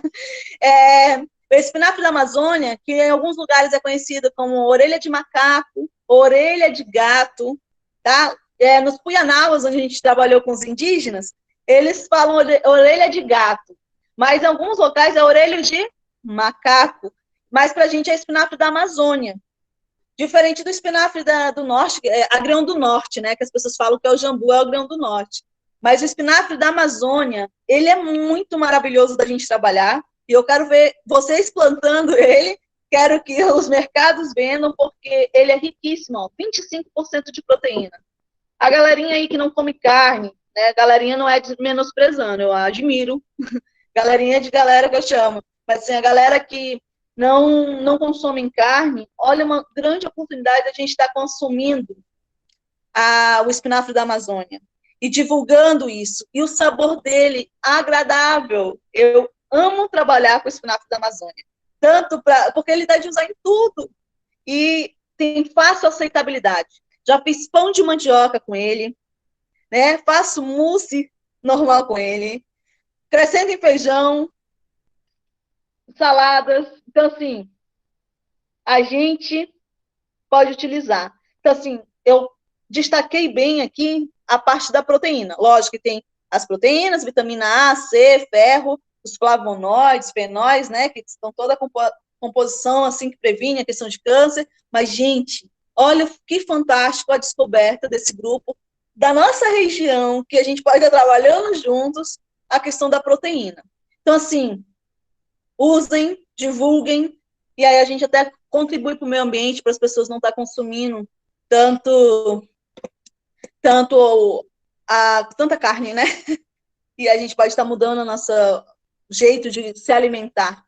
O espinafre da Amazônia, que em alguns lugares é conhecido como orelha de macaco, orelha de gato, tá? Nos Puianauas, onde a gente trabalhou com os indígenas, eles falam orelha de gato, mas em alguns locais é orelha de macaco, mas para a gente é espinafre da Amazônia. Diferente do espinafre do norte, agrião do norte, né? Que as pessoas falam que é o jambu, é o agrião do norte. Mas o espinafre da Amazônia, ele é muito maravilhoso da gente trabalhar, e eu quero ver vocês plantando ele, quero que os mercados vendam, porque ele é riquíssimo, ó, 25% de proteína. A galerinha aí que não come carne, né? Galerinha não é menosprezando, eu admiro. Galerinha de galera que eu chamo. Mas assim, a galera que não consomem carne, olha, uma grande oportunidade a gente estar consumindo o espinafre da Amazônia e divulgando isso. E o sabor dele, agradável. Eu amo trabalhar com o espinafre da Amazônia. Porque ele dá de usar em tudo. E tem fácil aceitabilidade. Já fiz pão de mandioca com ele, né? Faço mousse normal com ele. Crescendo em feijão, saladas. Então, assim, a gente pode utilizar. Então, assim, eu destaquei bem aqui a parte da proteína. Lógico que tem as proteínas, vitamina A, C, ferro, os flavonoides, fenóis, né, que estão toda a composição, assim, que previne a questão de câncer. Mas, gente, olha que fantástico a descoberta desse grupo, da nossa região, que a gente pode estar trabalhando juntos, a questão da proteína. Então, assim, usem, divulguem, e aí a gente até contribui para o meio ambiente, para as pessoas não estar consumindo tanta carne, né? E a gente pode estar mudando o nosso jeito de se alimentar.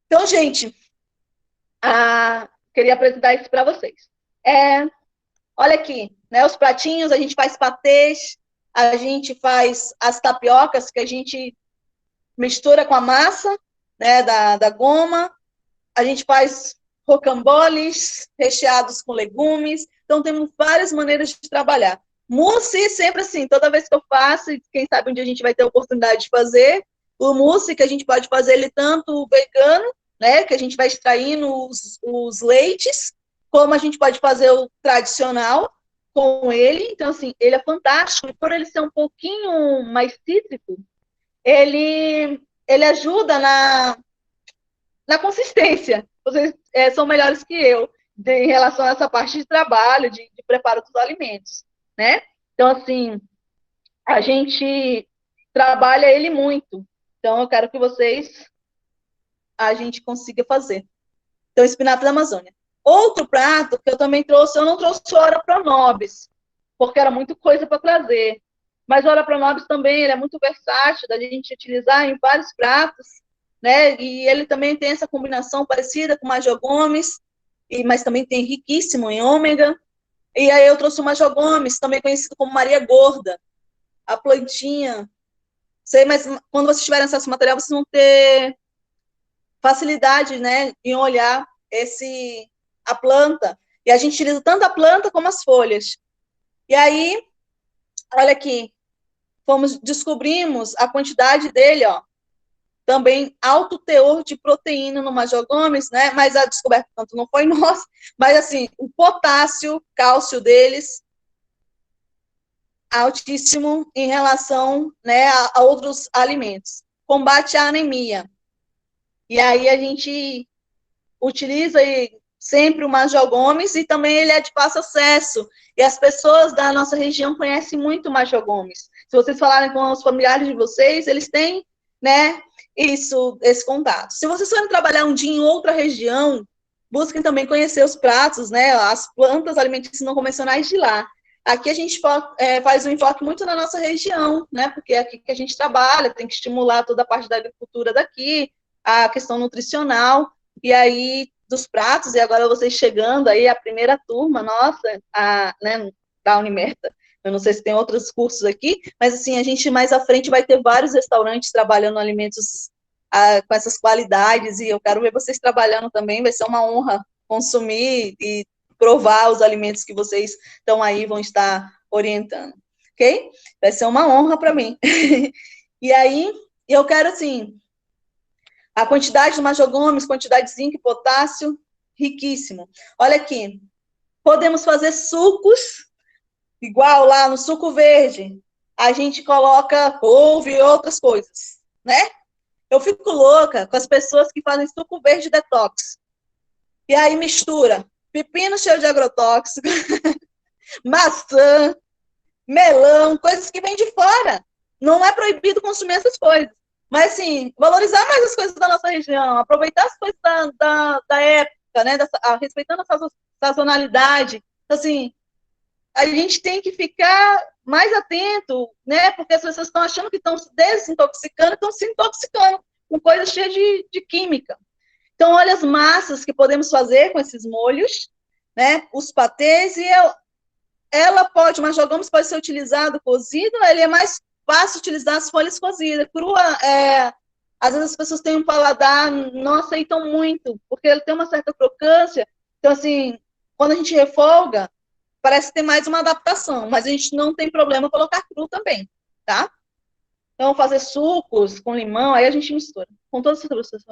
Então, gente, queria apresentar isso para vocês. Olha aqui, né? Os pratinhos, a gente faz patês, a gente faz as tapiocas, que a gente mistura com a massa, né, da goma, a gente faz rocamboles recheados com legumes. Então, temos várias maneiras de trabalhar. Mousse, sempre assim, toda vez que eu faço, e quem sabe um dia a gente vai ter a oportunidade de fazer, o mousse que a gente pode fazer ele tanto vegano, né, que a gente vai extraindo os leites, como a gente pode fazer o tradicional com ele. Então, assim, ele é fantástico, e por ele ser um pouquinho mais cítrico, ele ajuda na consistência. Vocês são melhores que eu em relação a essa parte de trabalho, de preparo dos alimentos, né? Então, assim, a gente trabalha ele muito. Então, eu quero que a gente consiga fazer. Então, espinafre da Amazônia. Outro prato que eu também trouxe, eu não trouxe o ora pro nobis, porque era muita coisa para trazer. Mas o ora pro nobis também, ele é muito versátil, da gente utilizar em vários pratos, né? E ele também tem essa combinação parecida com o Major Gomes, mas também tem riquíssimo em ômega. E aí eu trouxe o Major Gomes, também conhecido como Maria Gorda, a plantinha. Sei, mas quando vocês tiverem acesso ao material, vocês vão ter facilidade, né, em olhar a planta. E a gente utiliza tanto a planta como as folhas. E aí, olha aqui, descobrimos a quantidade dele, ó, também alto teor de proteína no Major Gomes, né? Mas a descoberta tanto não foi nossa, mas assim, o potássio, cálcio deles altíssimo em relação, né, a outros alimentos. Combate a anemia. E aí a gente utiliza sempre o Major Gomes, e também ele é de fácil acesso. E as pessoas da nossa região conhecem muito o Major Gomes. Se vocês falarem com os familiares de vocês, eles têm, né, esse contato. Se vocês forem trabalhar um dia em outra região, busquem também conhecer os pratos, né, as plantas alimentícias não convencionais de lá. Aqui a gente faz um enfoque muito na nossa região, né, porque é aqui que a gente trabalha, tem que estimular toda a parte da agricultura daqui, a questão nutricional, e aí dos pratos, e agora vocês chegando aí, a primeira turma, nossa, né, da Unimerta. Eu não sei se tem outros cursos aqui, mas assim, a gente mais à frente vai ter vários restaurantes trabalhando alimentos com essas qualidades, e eu quero ver vocês trabalhando também, vai ser uma honra consumir e provar os alimentos que vocês estão aí, vão estar orientando, ok? Vai ser uma honra para mim. E aí, eu quero, assim, a quantidade do Major Gomes, quantidade de zinco e potássio, riquíssimo. Olha aqui, podemos fazer sucos, igual lá no suco verde, a gente coloca couve e outras coisas, né? Eu fico louca com as pessoas que fazem suco verde detox. E aí mistura pepino cheio de agrotóxico, maçã, melão, coisas que vêm de fora. Não é proibido consumir essas coisas. Mas, assim, valorizar mais as coisas da nossa região, aproveitar as coisas da época, né, respeitando a sazonalidade. Então, assim, a gente tem que ficar mais atento, né, porque as pessoas estão achando que estão se desintoxicando, estão se intoxicando com coisas cheias de química. Então, olha as massas que podemos fazer com esses molhos, né, os patês, e o Major Gomes pode ser utilizado cozido, ele é mais fácil utilizar as folhas cozidas. Crua, às vezes as pessoas têm um paladar, não aceitam muito, porque ele tem uma certa crocância. Então, assim, quando a gente refoga, parece ter mais uma adaptação, mas a gente não tem problema colocar cru também, tá? Então, fazer sucos com limão, aí a gente mistura. Com todas essas processos.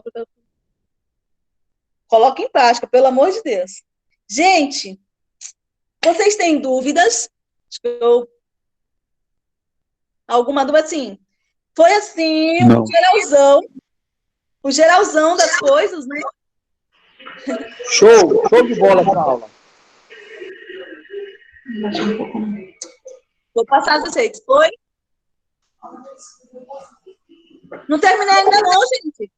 Coloque em prática, pelo amor de Deus. Gente, vocês têm dúvidas? Alguma dúvida, assim? Foi assim, o geralzão das coisas, né? Show de bola essa aula. Vou passar as receitas. Foi? Não terminei ainda não, gente.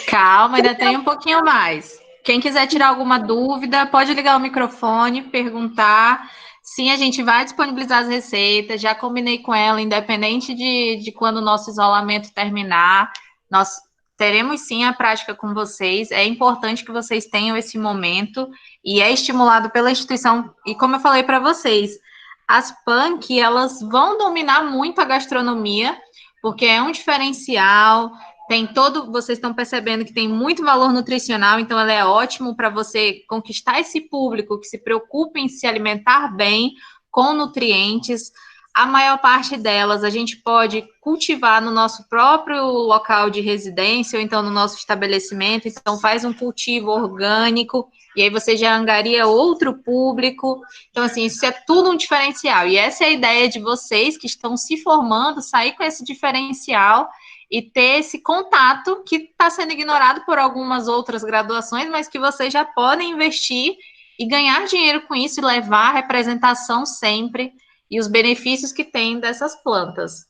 Calma, ainda tem um pouquinho mais. Quem quiser tirar alguma dúvida, pode ligar o microfone, perguntar. Sim, a gente vai disponibilizar as receitas. Já combinei com ela, independente de quando o nosso isolamento terminar, nós teremos sim a prática com vocês. É importante que vocês tenham esse momento e é estimulado pela instituição. E como eu falei para vocês, as PANC, elas vão dominar muito a gastronomia, porque é um diferencial. Vocês estão percebendo que tem muito valor nutricional, então ela é ótimo para você conquistar esse público que se preocupa em se alimentar bem, com nutrientes. A maior parte delas a gente pode cultivar no nosso próprio local de residência ou então no nosso estabelecimento, então faz um cultivo orgânico e aí você já angaria outro público. Então, assim, isso é tudo um diferencial e essa é a ideia de vocês que estão se formando, sair com esse diferencial e ter esse contato que está sendo ignorado por algumas outras graduações, mas que vocês já podem investir e ganhar dinheiro com isso e levar a representação sempre e os benefícios que tem dessas plantas.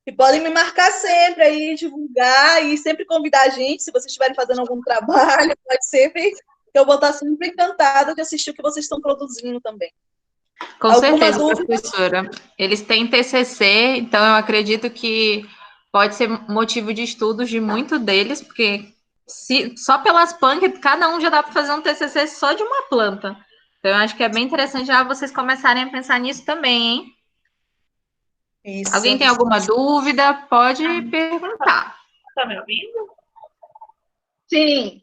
E podem me marcar sempre aí, divulgar e sempre convidar a gente, se vocês estiverem fazendo algum trabalho, pode sempre, que eu vou estar sempre encantada de assistir o que vocês estão produzindo também. Com alguma certeza, dúvida? Professora. Eles têm TCC, então eu acredito que pode ser motivo de estudos de muito deles, porque só pelas plantas, cada um já dá para fazer um TCC só de uma planta. Então, eu acho que é bem interessante já vocês começarem a pensar nisso também, hein? Isso. Alguém tem alguma dúvida? Pode perguntar. Está me ouvindo? Sim.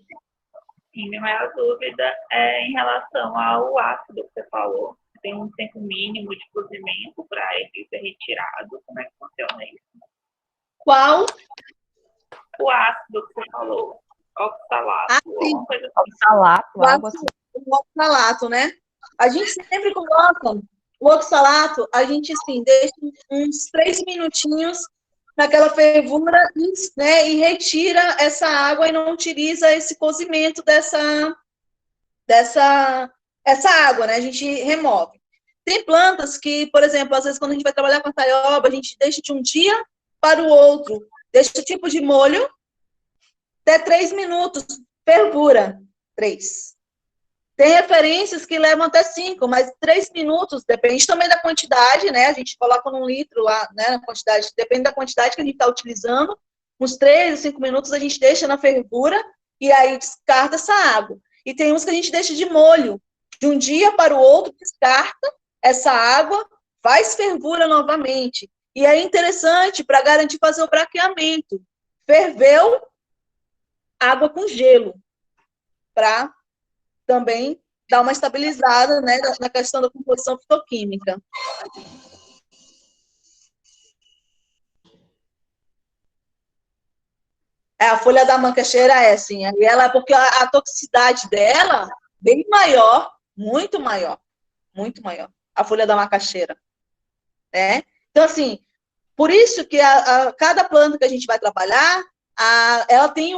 Sim, minha maior dúvida é em relação ao ácido que você falou. Tem um tempo mínimo de cozimento para ele ser retirado. Como é que funciona isso? Qual? O ácido que você falou. Oxalato. Alguma coisa assim. Oxalato, algo assim. O oxalato, né? A gente sempre coloca o oxalato, a gente, assim, deixa uns 3 minutinhos naquela fervura, né, e retira essa água e não utiliza esse cozimento dessa água, né? A gente remove. Tem plantas que, por exemplo, às vezes quando a gente vai trabalhar com a taioba, a gente deixa de um dia para o outro, deixa o tipo de molho, até 3 minutos, fervura, 3. Tem referências que levam até 5, mas 3 minutos, depende também da quantidade, né? A gente coloca num litro lá, né? Na quantidade, depende da quantidade que a gente está utilizando. Uns 3 ou 5 minutos a gente deixa na fervura e aí descarta essa água. E tem uns que a gente deixa de molho. De um dia para o outro, descarta essa água, faz fervura novamente. E é interessante para garantir fazer o braqueamento. Ferveu, água com gelo, para também dar uma estabilizada, né, na questão da composição fitoquímica. A folha da macaxeira é assim, porque a toxicidade dela bem maior, muito maior, a folha da macaxeira, né? Então, assim, por isso que cada planta que a gente vai trabalhar, ela tem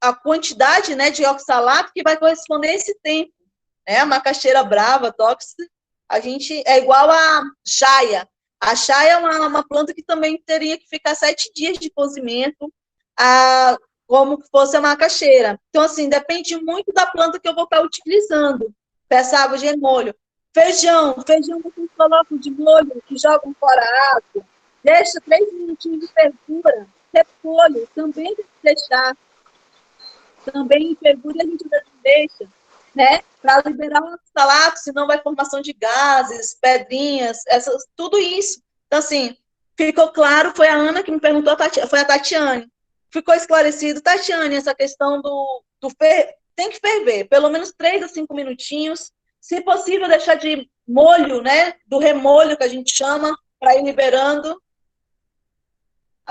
a quantidade, né, de oxalato que vai corresponder a esse tempo. Né? A macaxeira brava, tóxica, a gente é igual a chaia. A chaia é uma planta que também teria que ficar 7 dias de cozimento, como que fosse a macaxeira. Então, assim, depende muito da planta que eu vou estar utilizando para essa água de molho. Feijão vocês colocam de molho e jogam fora a água, deixa 3 minutinhos de fervura. Repolho também tem que deixar. Também em fervura a gente deixa, né? Para liberar o oxalato, senão vai formação de gases, pedrinhas, tudo isso. Então, assim, ficou claro, foi a Ana que me perguntou, foi a Tatiane. Ficou esclarecido, Tatiane, essa questão tem que ferver, pelo menos 3 a 5 minutinhos, se possível deixar de molho, né? Do remolho, que a gente chama, para ir liberando.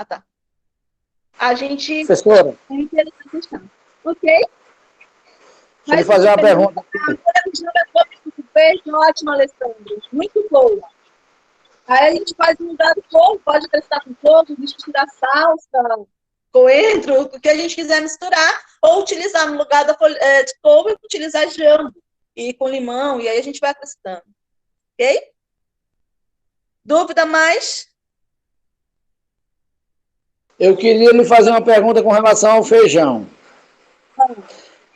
Tá. A gente... Professora. Ok? Deixa eu fazer uma pergunta. Ótimo, Alessandro. Muito boa. Aí a gente faz no lugar do couve, pode testar com couve, misturar salsa, coentro, o que a gente quiser misturar, ou utilizar no lugar de couve, utilizar jambo, e com limão, e aí a gente vai acrescentando. Ok? Dúvida mais? Eu queria lhe fazer uma pergunta com relação ao feijão.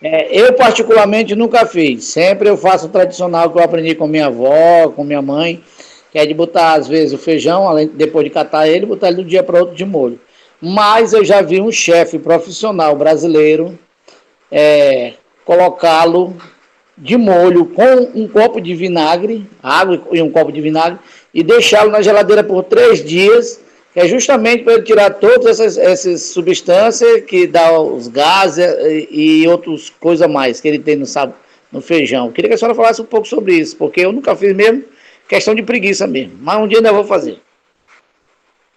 Eu, particularmente, nunca fiz. Sempre eu faço o tradicional que eu aprendi com minha avó, com minha mãe, que é de botar, às vezes, o feijão, depois de catar ele, botar ele de um dia para outro de molho. Mas eu já vi um chefe profissional brasileiro colocá-lo de molho com um copo de vinagre, água e um copo de vinagre, e deixá-lo na geladeira por 3 dias, que é justamente para ele tirar todas essas substâncias que dá os gases e outras coisas mais que ele tem no feijão. Queria que a senhora falasse um pouco sobre isso, porque eu nunca fiz mesmo, questão de preguiça mesmo. Mas um dia ainda vou fazer.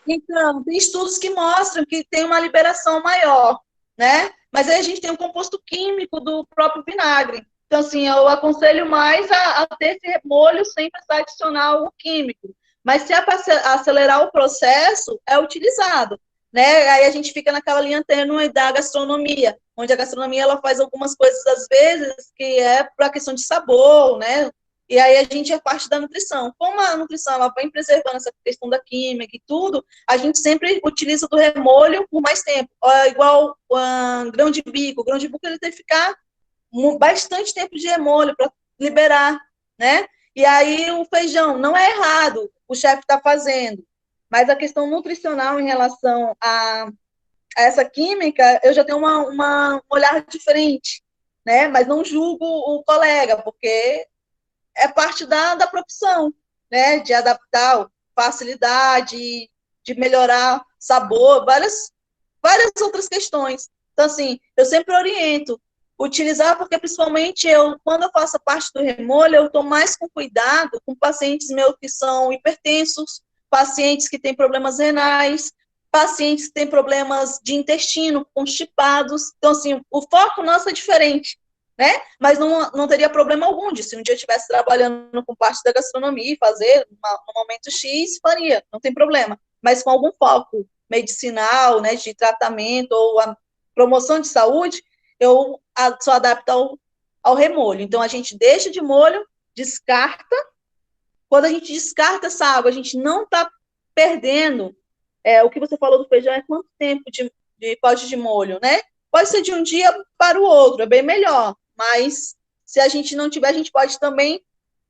Então, tem estudos que mostram que tem uma liberação maior, né? Mas aí a gente tem um composto químico do próprio vinagre. Então, assim, eu aconselho mais a ter esse molho sem precisar adicionar o químico. Mas se é para acelerar o processo, é utilizado, né? Aí a gente fica naquela linha tênue da gastronomia, onde a gastronomia ela faz algumas coisas, às vezes, que é para questão de sabor, né? E aí a gente é parte da nutrição. Como a nutrição ela vem preservando essa questão da química e tudo, a gente sempre utiliza do remolho por mais tempo. Igual o grão de bico. O grão de bico ele tem que ficar bastante tempo de remolho para liberar, né? E aí o feijão, não é errado o chefe está fazendo, mas a questão nutricional em relação a essa química, eu já tenho um olhar diferente, né? Mas não julgo o colega, porque é parte da profissão, né? De adaptar facilidade, de melhorar sabor, várias outras questões. Então, assim, eu sempre oriento utilizar, porque principalmente quando eu faço a parte do remolho, eu estou mais com cuidado com pacientes meus que são hipertensos, pacientes que têm problemas renais, pacientes que têm problemas de intestino, constipados. Então, assim, o foco nosso é diferente, né? Mas não teria problema algum de se um dia eu estivesse trabalhando com parte da gastronomia e fazer no momento X, faria, não tem problema. Mas com algum foco medicinal, né, de tratamento ou a promoção de saúde, eu sou adapto ao remolho. Então, a gente deixa de molho, descarta. Quando a gente descarta essa água, a gente não está perdendo. O que você falou do feijão é quanto tempo de pote de molho, né? Pode ser de um dia para o outro, é bem melhor. Mas, se a gente não tiver, a gente pode também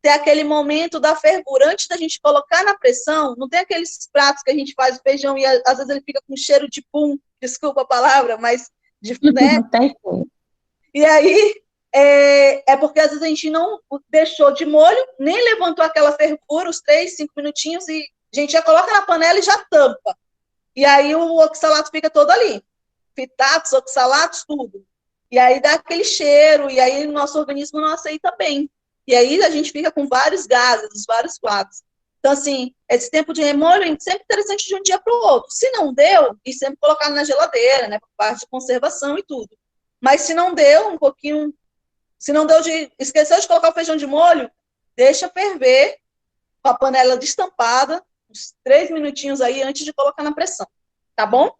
ter aquele momento da fervura. Antes da gente colocar na pressão, não tem aqueles pratos que a gente faz o feijão e às vezes ele fica com cheiro de pum, desculpa a palavra, mas né? E aí, porque às vezes a gente não deixou de molho, nem levantou aquela fervura, os 3, 5 minutinhos, e a gente já coloca na panela e já tampa. E aí o oxalato fica todo ali. Fitatos, oxalatos, tudo. E aí dá aquele cheiro, e aí o nosso organismo não aceita bem. E aí a gente fica com vários gases, vários quadros. Então, assim, esse tempo de remolho é sempre interessante de um dia para o outro. Se não deu, e sempre colocar na geladeira, né, por parte de conservação e tudo. Mas se não deu, um pouquinho... Se não deu esqueceu de colocar o feijão de molho, deixa ferver com a panela destampada, uns 3 minutinhos aí antes de colocar na pressão. Tá bom?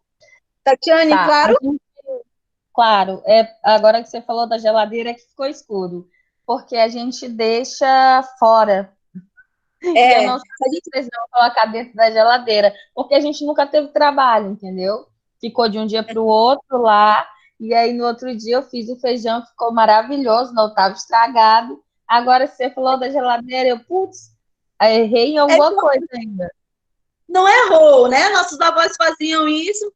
Tatiane, Tá. claro? Claro. Agora que você falou da geladeira, que ficou escuro. Porque a gente deixa fora. Eu não sei se vocês vão colocar dentro da geladeira, porque a gente nunca teve trabalho, entendeu? Ficou de um dia para o outro lá, e aí no outro dia eu fiz o feijão, ficou maravilhoso, não estava estragado. Agora você falou da geladeira, eu, errei em alguma coisa ainda. Não errou, né? Nossos avós faziam isso,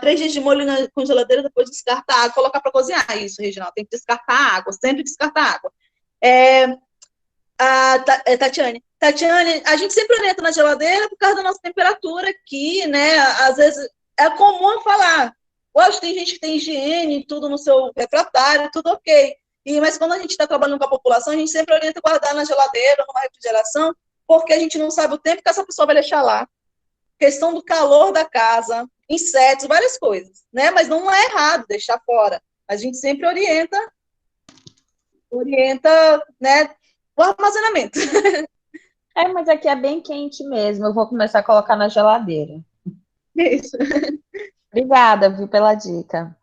3 dias de molho na congeladeira, depois descartar a água, colocar para cozinhar. Isso, Reginaldo, tem que descartar a água, sempre descartar a água. Tatiane, a gente sempre orienta na geladeira por causa da nossa temperatura aqui, né? Às vezes é comum falar, hoje tem gente que tem higiene, tudo no seu refratário, tudo ok. Mas quando a gente está trabalhando com a população, a gente sempre orienta guardar na geladeira, numa refrigeração, porque a gente não sabe o tempo que essa pessoa vai deixar lá. Questão do calor da casa, insetos, várias coisas, né? Mas não é errado deixar fora. A gente sempre orienta, né, o armazenamento. Mas aqui é bem quente mesmo. Eu vou começar a colocar na geladeira. Isso. Obrigada, viu, pela dica.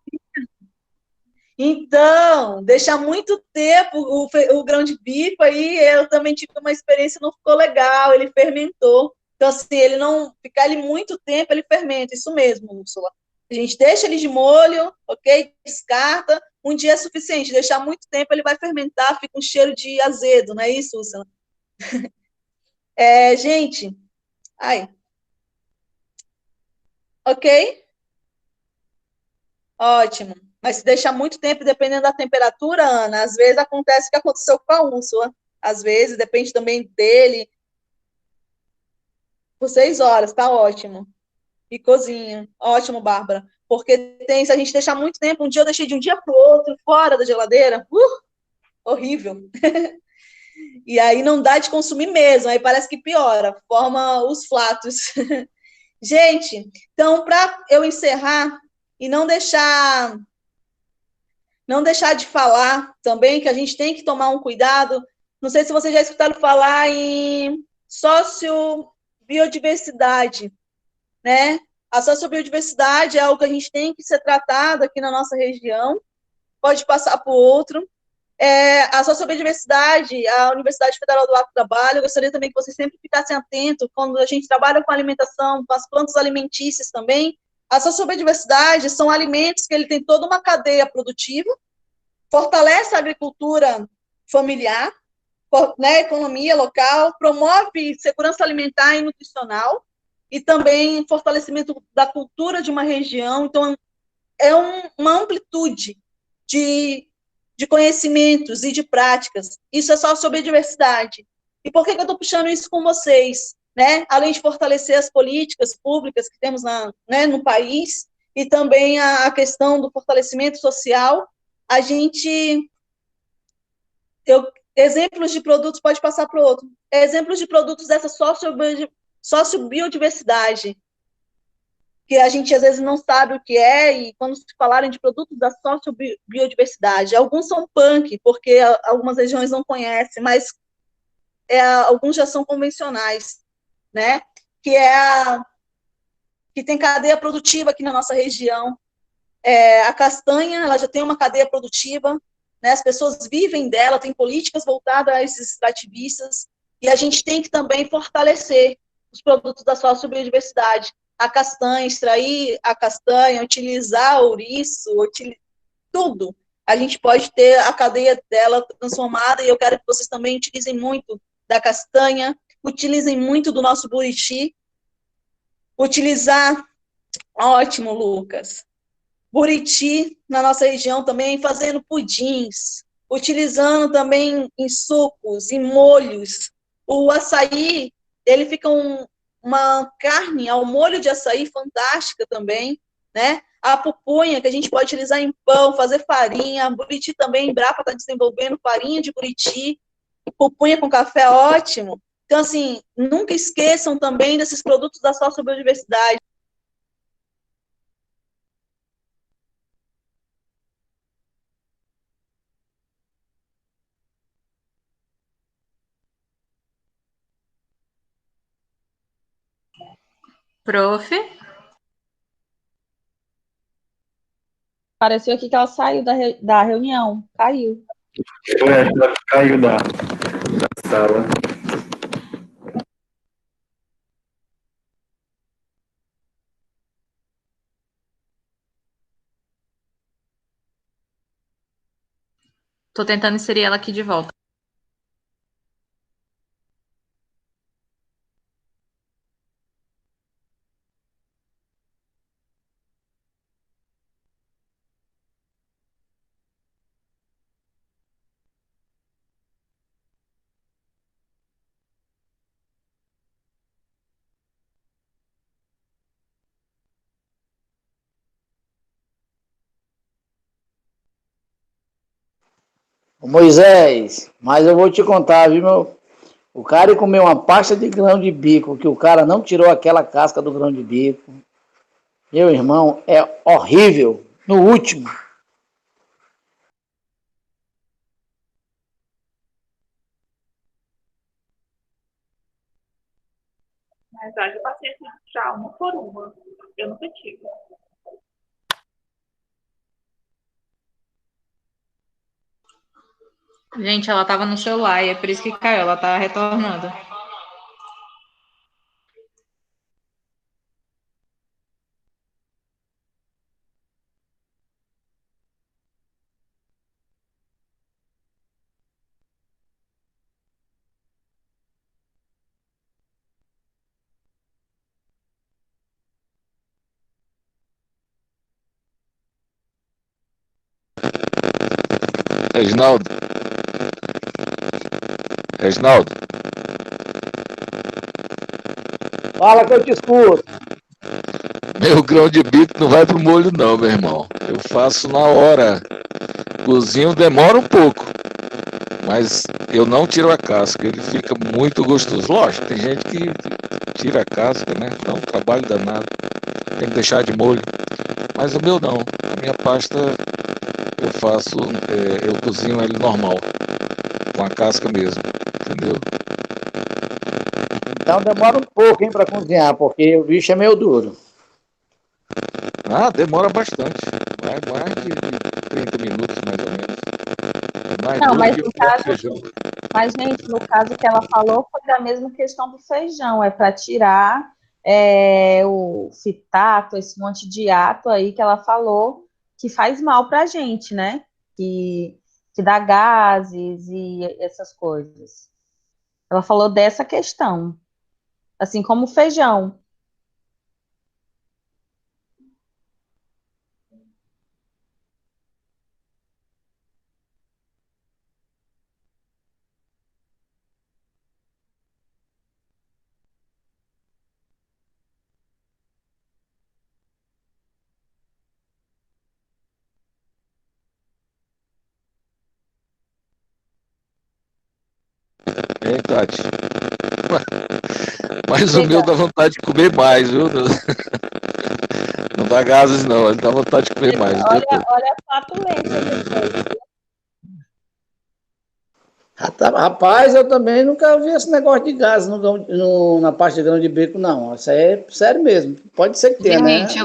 Então, deixar muito tempo o grão de bico aí, eu também tive uma experiência, não ficou legal, ele fermentou. Então, assim, ele não ficar ali muito tempo, ele fermenta, isso mesmo, Úrsula. A gente deixa ele de molho, ok? Descarta, um dia é suficiente, deixar muito tempo, ele vai fermentar, fica um cheiro de azedo, não é isso, Úrsula? Gente, ok? Ótimo. Mas se deixar muito tempo, dependendo da temperatura, Ana, às vezes acontece o que aconteceu com a Úrsula. Às vezes, depende também dele. Por 6 horas, tá ótimo. E cozinha. Ótimo, Bárbara. Porque se a gente deixar muito tempo, um dia eu deixei de um dia para o outro, fora da geladeira, horrível. E aí não dá de consumir mesmo, aí parece que piora, forma os flatos. Gente, então, para eu encerrar e não deixar de falar também que a gente tem que tomar um cuidado, não sei se vocês já escutaram falar em sociobiodiversidade, né? A sociobiodiversidade é algo que a gente tem que ser tratado aqui na nossa região, pode passar por outro. A sociobiodiversidade, a Universidade Federal do Acre trabalha, eu gostaria também que vocês sempre ficassem atentos quando a gente trabalha com alimentação, com as plantas alimentícias também. A sociobiodiversidade são alimentos que ele tem toda uma cadeia produtiva, fortalece a agricultura familiar, né, economia local, promove segurança alimentar e nutricional, e também fortalecimento da cultura de uma região. Então, é uma amplitude de conhecimentos e de práticas. Isso é só sobre a diversidade. E por que eu estou puxando isso com vocês? Né? Além de fortalecer as políticas públicas que temos no país, e também a questão do fortalecimento social, a gente... exemplos de produtos, pode passar para o outro. Exemplos de produtos dessa sociobiodiversidade, que a gente às vezes não sabe o que é, e quando se falarem de produtos da sociobiodiversidade, alguns são punk, porque algumas regiões não conhecem, mas alguns já são convencionais, né? Que tem cadeia produtiva aqui na nossa região. A castanha, ela já tem uma cadeia produtiva, né? As pessoas vivem dela, tem políticas voltadas a esses extrativistas, e a gente tem que também fortalecer os produtos da sociobiodiversidade. A castanha, extrair a castanha, utilizar o ouriço, tudo. A gente pode ter a cadeia dela transformada, e eu quero que vocês também utilizem muito da castanha, utilizem muito do nosso buriti. Ótimo, Lucas. Buriti, na nossa região também, fazendo pudins, utilizando também em sucos, em molhos. O açaí, ele fica uma carne ao molho de açaí fantástica também, né? A pupunha, que a gente pode utilizar em pão, fazer farinha. Buriti também, Embrapa está desenvolvendo farinha de buriti, pupunha com café, ótimo. Então, assim, nunca esqueçam também desses produtos da sociobiodiversidade. Prof? Pareceu aqui que ela saiu da reunião. Caiu. Ela caiu da sala. Estou tentando inserir ela aqui de volta. Moisés, mas eu vou te contar, viu, meu? O cara comeu uma pasta de grão de bico, que o cara não tirou aquela casca do grão de bico. Meu irmão, é horrível. No último. Mas haja paciência já uma por uma. Eu nunca tive. Gente, ela estava no celular e é por isso que caiu. Ela está retornando. Reginaldo. Fala que eu te escuto. Meu grão de bico não vai pro molho não, meu irmão. Eu faço na hora. Cozinho demora um pouco. Mas eu não tiro a casca, ele fica muito gostoso. Lógico, tem gente que tira a casca, né? Dá um trabalho danado, tem que deixar de molho. Mas o meu não, a minha pasta eu faço, eu cozinho ele normal, com a casca mesmo, entendeu? Então demora um pouco, hein, para cozinhar, porque o bicho é meio duro. Ah, demora bastante, vai mais de 30 minutos mais ou menos. É mais Não, duro mas que no o caso, feijão. mas, gente, no caso que ela falou foi da mesma questão do feijão, é para tirar o fitato, esse monte de ato aí que ela falou que faz mal para a gente, né? Que dá gases e essas coisas. Ela falou dessa questão, assim como o feijão. É, Tati. Mas o meu dá vontade de comer mais, viu? Não dá gases, não. Ele dá vontade de comer mais. Olha a fatulência depois. Rapaz, eu também nunca vi esse negócio de gás na parte de grão de bico, não. Isso aí é sério mesmo. Pode ser que tenha, né? Gente,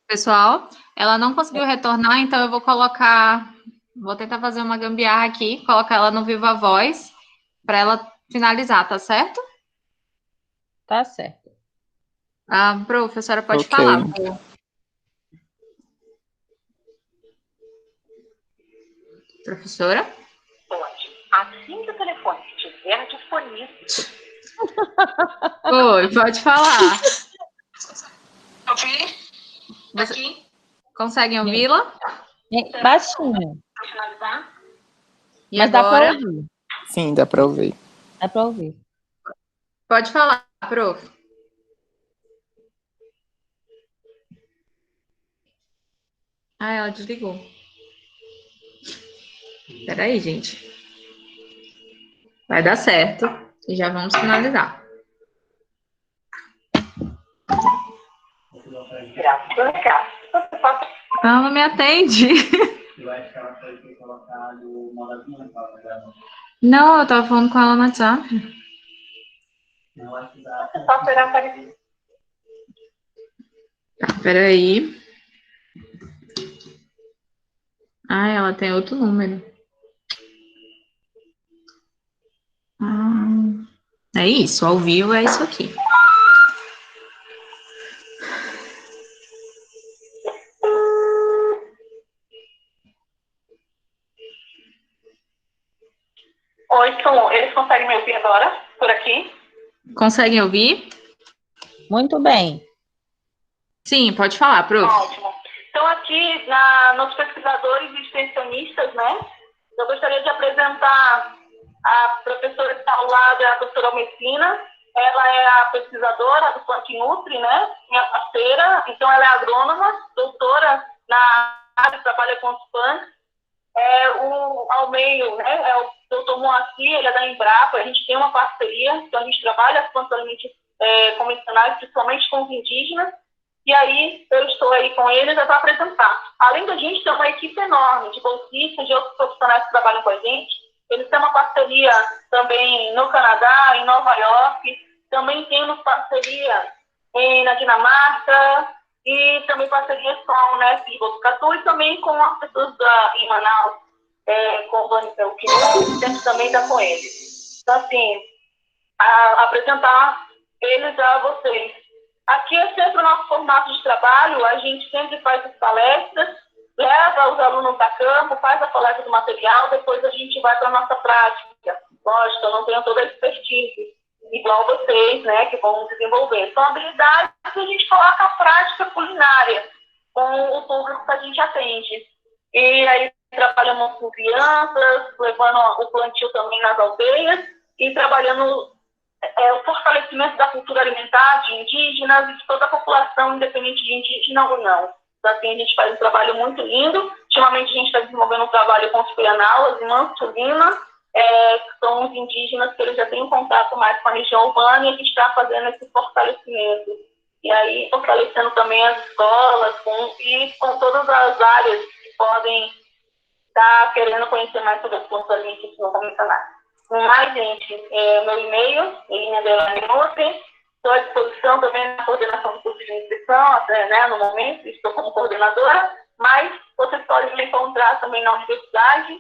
pessoal, ela não conseguiu retornar, então eu vou tentar fazer uma gambiarra aqui, colocar ela no Viva Voz, para ela finalizar, tá certo? Tá certo. A professora pode falar. Professora? Pode. Assim que o telefone estiver disponível. Oi, pode falar. Ouvir? Aqui? Conseguem ouvi-la? Baixinho. Para finalizar? E mas agora? dá para ouvir. Sim, dá para ouvir. Dá para ouvir. Pode falar, prof. Ah, ela desligou. Espera aí, gente. Vai dar certo. E já vamos finalizar. Ela não me atende. Não, eu tava falando com ela no WhatsApp. Peraí. Ah, ela tem outro número. É isso, ao vivo é isso aqui. Oi, eles conseguem me ouvir agora? Por aqui? Conseguem ouvir? Muito bem. Sim, pode falar, prof. Ótimo. Então, aqui, nos pesquisadores e extensionistas, né, eu gostaria de apresentar a professora que está ao lado, é a professora Almecina. Ela é a pesquisadora do Plantinutri, né, minha parceira. Então, ela é agrônoma, doutora na área, trabalha com os plants. Ao meio, né, é o doutor Moacir, ele é da Embrapa. A gente tem uma parceria, então a gente trabalha as plantas alimentícias convencionais, principalmente com os indígenas. E aí, eu estou aí com eles para apresentar. Além da gente ter uma equipe enorme de bolsistas, de outros profissionais que trabalham com a gente, eles têm uma parceria também no Canadá, em Nova York, também temos parceria na Dinamarca, e também parcerias com a Unesp de Botucatu e também com as pessoas em Manaus, com o Banipel, que sempre também está com eles. Então, assim, apresentar eles a vocês. Aqui é sempre o nosso formato de trabalho, a gente sempre faz as palestras, leva os alunos a campo, faz a coleta do material, depois a gente vai para a nossa prática. Lógico, eu não tenho toda a expertise, igual vocês, né, que vão desenvolver. São habilidades que a gente coloca a prática culinária com o público que a gente atende. E aí trabalhamos com crianças, levando o plantio também nas aldeias e trabalhando o fortalecimento da cultura alimentar de indígenas e de toda a população, independente de indígena ou não. Então, assim, a gente faz um trabalho muito lindo. Ultimamente, a gente está desenvolvendo um trabalho com os Piranauas, em Manso Lima, que são os indígenas, que eles já têm contato mais com a região urbana, e a gente está fazendo esse fortalecimento. E aí, fortalecendo também as escolas, e com todas as áreas que podem estar querendo conhecer mais sobre as plantas alimentícias não convencionais. Mais, gente, meu e-mail, elinha_nutri, estou à disposição também na coordenação do curso de nutrição, até, né, no momento, estou como coordenadora, mas vocês podem me encontrar também na universidade,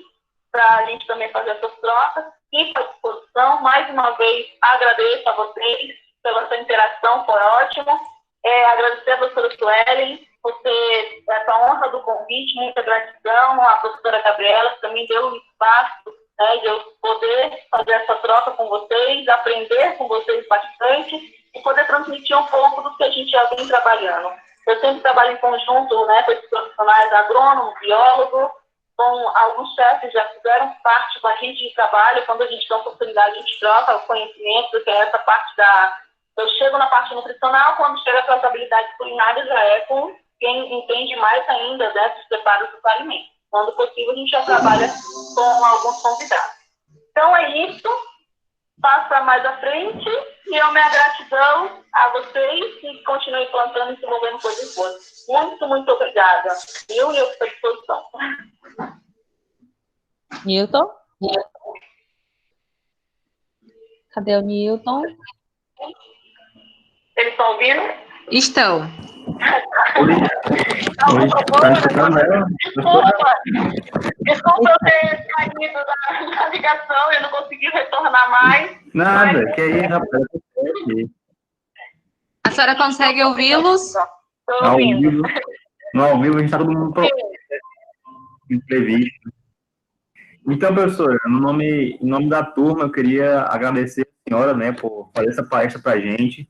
para a gente também fazer essas trocas, e estou à disposição. Mais uma vez, agradeço a vocês pela sua interação, foi ótimo. Agradecer a professora Suelen por ter essa honra do convite, muita gratidão, a professora Gabriela, que também deu um espaço, né, de eu poder fazer essa troca com vocês, aprender com vocês bastante e poder transmitir um pouco do que a gente já vem trabalhando. Eu sempre trabalho em conjunto, né, com esses profissionais agrônomos, biólogos, com alguns chefes já fizeram parte com a gente de trabalho. Quando a gente tem a oportunidade, a gente troca o conhecimento, que é essa parte eu chego na parte nutricional, quando chega para as habilidades culinárias, já é com quem entende mais ainda desses preparos dos alimentos. Quando possível, a gente já trabalha com alguns convidados. Então, é isso. Passa mais à frente. E a minha gratidão a vocês e continue plantando e desenvolvendo coisas boas. Muito, muito obrigada. Eu estou à disposição. Newton? Cadê o Newton? Eles estão ouvindo? Estão. Desculpa eu ter saído da ligação, eu não consegui retornar mais. Nada, que aí, rapaz. A senhora consegue ouvi-los? Estou ouvindo. No ao vivo a gente está todo mundo entrevista. Então, professora, em nome da turma, eu queria agradecer a senhora, né, por fazer essa palestra para a gente.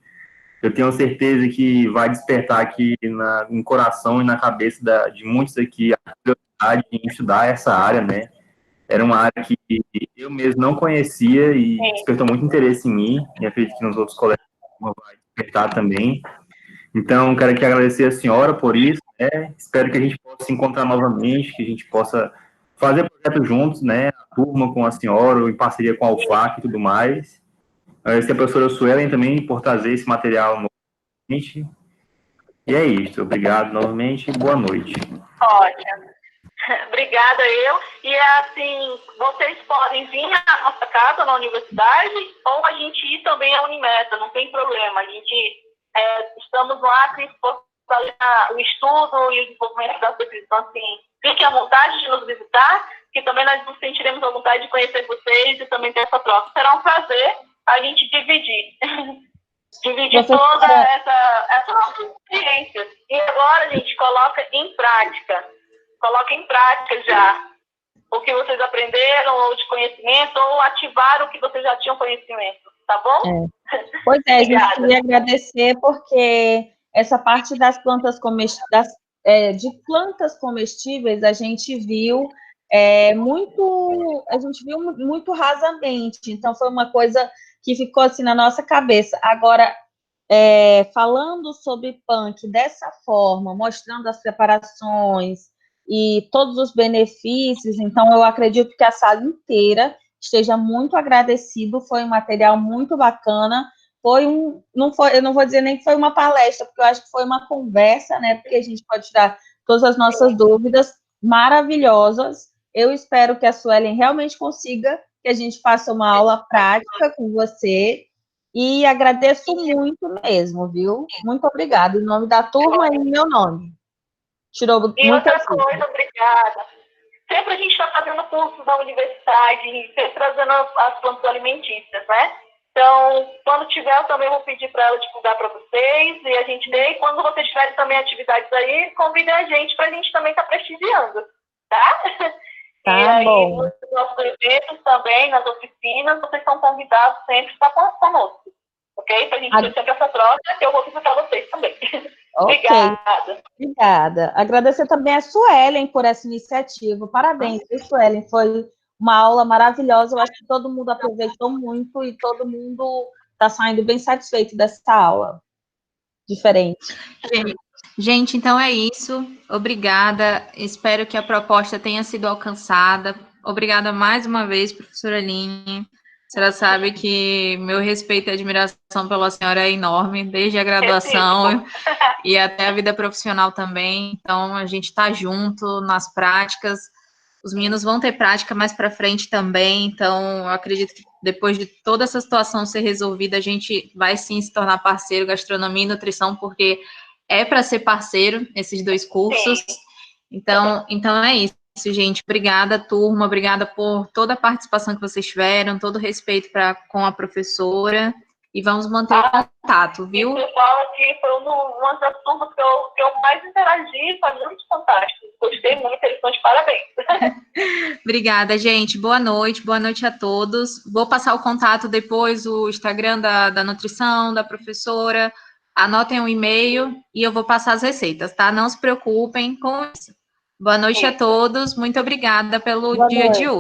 Eu tenho certeza que vai despertar aqui no coração e na cabeça de muitos aqui a curiosidade em estudar essa área, né? Era uma área que eu mesmo não conhecia e despertou muito interesse em mim, e acredito que nos outros colegas vai despertar também. Então, quero aqui agradecer a senhora por isso, né? Espero que a gente possa se encontrar novamente, que a gente possa fazer projetos juntos, né? A turma com a senhora, ou em parceria com a UFAC e tudo mais. Agradecer a professora Suelen também por trazer esse material novamente. E é isso. Obrigado novamente e boa noite. Ótimo. Obrigada, eu. E assim, vocês podem vir à nossa casa, na universidade, ou a gente ir também à Unimeta, não tem problema. A gente estamos lá para o estudo e o desenvolvimento das pesquisas. Então, assim, fiquem à vontade de nos visitar, que também nós nos sentiremos à vontade de conhecer vocês e também ter essa troca. Será um prazer a gente dividir toda essa nossa experiência. E agora, gente, coloca em prática já o que vocês aprenderam, ou de conhecimento, ou ativar o que vocês já tinham conhecimento, tá bom? Pois é, a gente queria agradecer, porque essa parte das plantas de plantas comestíveis, a gente viu muito rasamente, então foi uma coisa que ficou assim na nossa cabeça. Agora, falando sobre punk dessa forma, mostrando as preparações e todos os benefícios, então eu acredito que a sala inteira esteja muito agradecido, foi um material muito bacana, eu não vou dizer nem que foi uma palestra, porque eu acho que foi uma conversa, né, porque a gente pode tirar todas as nossas dúvidas maravilhosas. Eu espero que a Suelen realmente consiga que a gente faça uma aula prática com você, e agradeço muito mesmo, viu? Muito obrigada, em nome da turma e em meu nome. Tirou e outra coisa, obrigada. Sempre a gente está fazendo cursos da universidade, sempre trazendo as plantas alimentícias, né? Então, quando tiver, eu também vou pedir para ela divulgar para vocês, e a gente vê, e quando vocês tiverem também atividades aí, convidem a gente para a gente também estar prestigiando, tá? Tá, e aí, bom. nos nossos eventos também, nas oficinas, vocês são convidados sempre a estar conosco, ok? Para a gente ter sempre essa troca, que eu vou visitar vocês também. Okay. Obrigada. Agradecer também a Suelen por essa iniciativa. Parabéns, Suelen. Foi uma aula maravilhosa. Eu acho que todo mundo aproveitou muito e todo mundo está saindo bem satisfeito dessa aula. Diferente. Gente, então é isso. Obrigada. Espero que a proposta tenha sido alcançada Obrigada mais uma vez, professora Aline. A senhora sabe que meu respeito e admiração pela senhora é enorme, desde a graduação e até a vida profissional também. Então, a gente está junto nas práticas. Os meninos vão ter prática mais para frente também. Então, eu acredito que depois de toda essa situação ser resolvida, a gente vai sim se tornar parceiro, gastronomia e nutrição, porque é para ser parceiro esses dois cursos. Então é isso. Gente, obrigada, turma, obrigada por toda a participação que vocês tiveram, todo o respeito com a professora, e vamos manter o contato, viu? Eu falo que foi uma das turmas que eu mais interagi, foi muito fantástico. Gostei muito, eles estão de parabéns. Obrigada, gente. Boa noite a todos. Vou passar o contato depois, o Instagram da nutrição, da professora. Anotem um e-mail e eu vou passar as receitas, tá? Não se preocupem com isso. Boa noite a todos. Muito obrigada pelo dia de hoje.